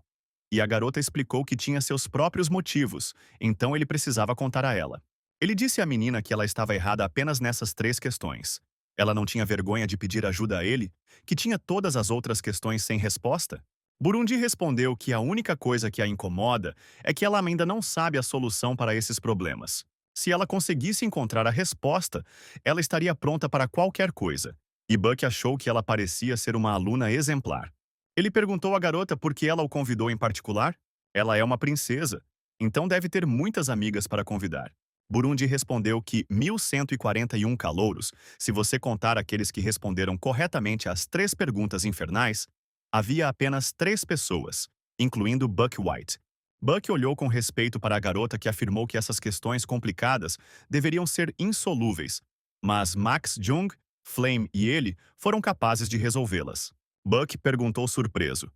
E a garota explicou que tinha seus próprios motivos, então ele precisava contar a ela. Ele disse à menina que ela estava errada apenas nessas 3 questões. Ela não tinha vergonha de pedir ajuda a ele, que tinha todas as outras questões sem resposta? Burundi respondeu que a única coisa que a incomoda é que ela ainda não sabe a solução para esses problemas. Se ela conseguisse encontrar a resposta, ela estaria pronta para qualquer coisa. E Buck achou que ela parecia ser uma aluna exemplar. Ele perguntou à garota por que ela o convidou em particular. Ela é uma princesa, então deve ter muitas amigas para convidar. Burundi respondeu que 1.141 calouros, se você contar aqueles que responderam corretamente às 3 perguntas infernais, havia apenas 3 pessoas, incluindo Buck White. Buck olhou com respeito para a garota que afirmou que essas questões complicadas deveriam ser insolúveis, mas Max Jung, Flame e ele foram capazes de resolvê-las. Buck perguntou surpreso.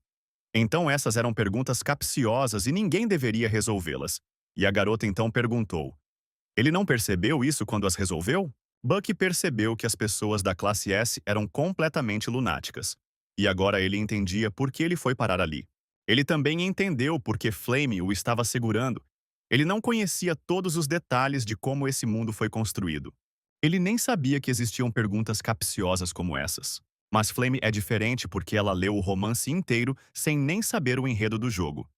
Então essas eram perguntas capciosas e ninguém deveria resolvê-las. E a garota então perguntou: ele não percebeu isso quando as resolveu? Buck percebeu que as pessoas da classe S eram completamente lunáticas. E agora ele entendia por que ele foi parar ali. Ele também entendeu por que Flame o estava segurando. Ele não conhecia todos os detalhes de como esse mundo foi construído. Ele nem sabia que existiam perguntas capciosas como essas. Mas Flame é diferente porque ela leu o romance inteiro sem nem saber o enredo do jogo.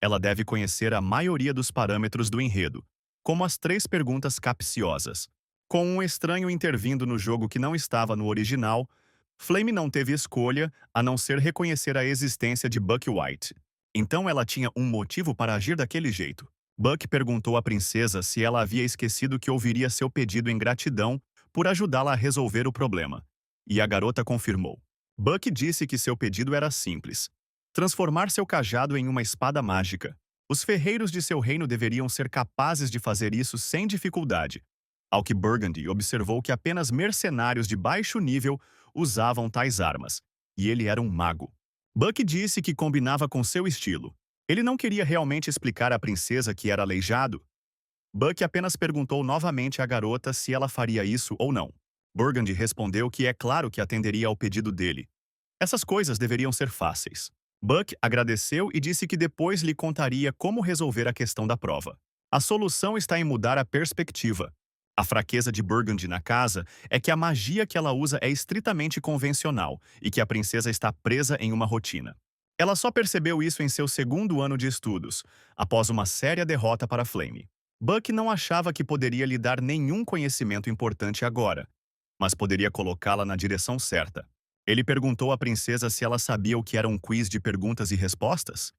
Ela deve conhecer a maioria dos parâmetros do enredo, como as 3 perguntas capciosas. Com um estranho intervindo no jogo que não estava no original, Flame não teve escolha a não ser reconhecer a existência de Buck White. Então ela tinha um motivo para agir daquele jeito. Buck perguntou à princesa se ela havia esquecido que ouviria seu pedido em gratidão por ajudá-la a resolver o problema. E a garota confirmou. Buck disse que seu pedido era simples: transformar seu cajado em uma espada mágica. Os ferreiros de seu reino deveriam ser capazes de fazer isso sem dificuldade. Ao que Burgundy observou que apenas mercenários de baixo nível usavam tais armas, e ele era um mago. Buck disse que combinava com seu estilo. Ele não queria realmente explicar à princesa que era aleijado. Buck apenas perguntou novamente à garota se ela faria isso ou não. Burgundy respondeu que é claro que atenderia ao pedido dele. Essas coisas deveriam ser fáceis. Buck agradeceu e disse que depois lhe contaria como resolver a questão da prova. A solução está em mudar a perspectiva. A fraqueza de Burgundy na casa é que a magia que ela usa é estritamente convencional e que a princesa está presa em uma rotina. Ela só percebeu isso em seu segundo ano de estudos, após uma séria derrota para Flame. Buck não achava que poderia lhe dar nenhum conhecimento importante agora, mas poderia colocá-la na direção certa. Ele perguntou à princesa se ela sabia o que era um quiz de perguntas e respostas.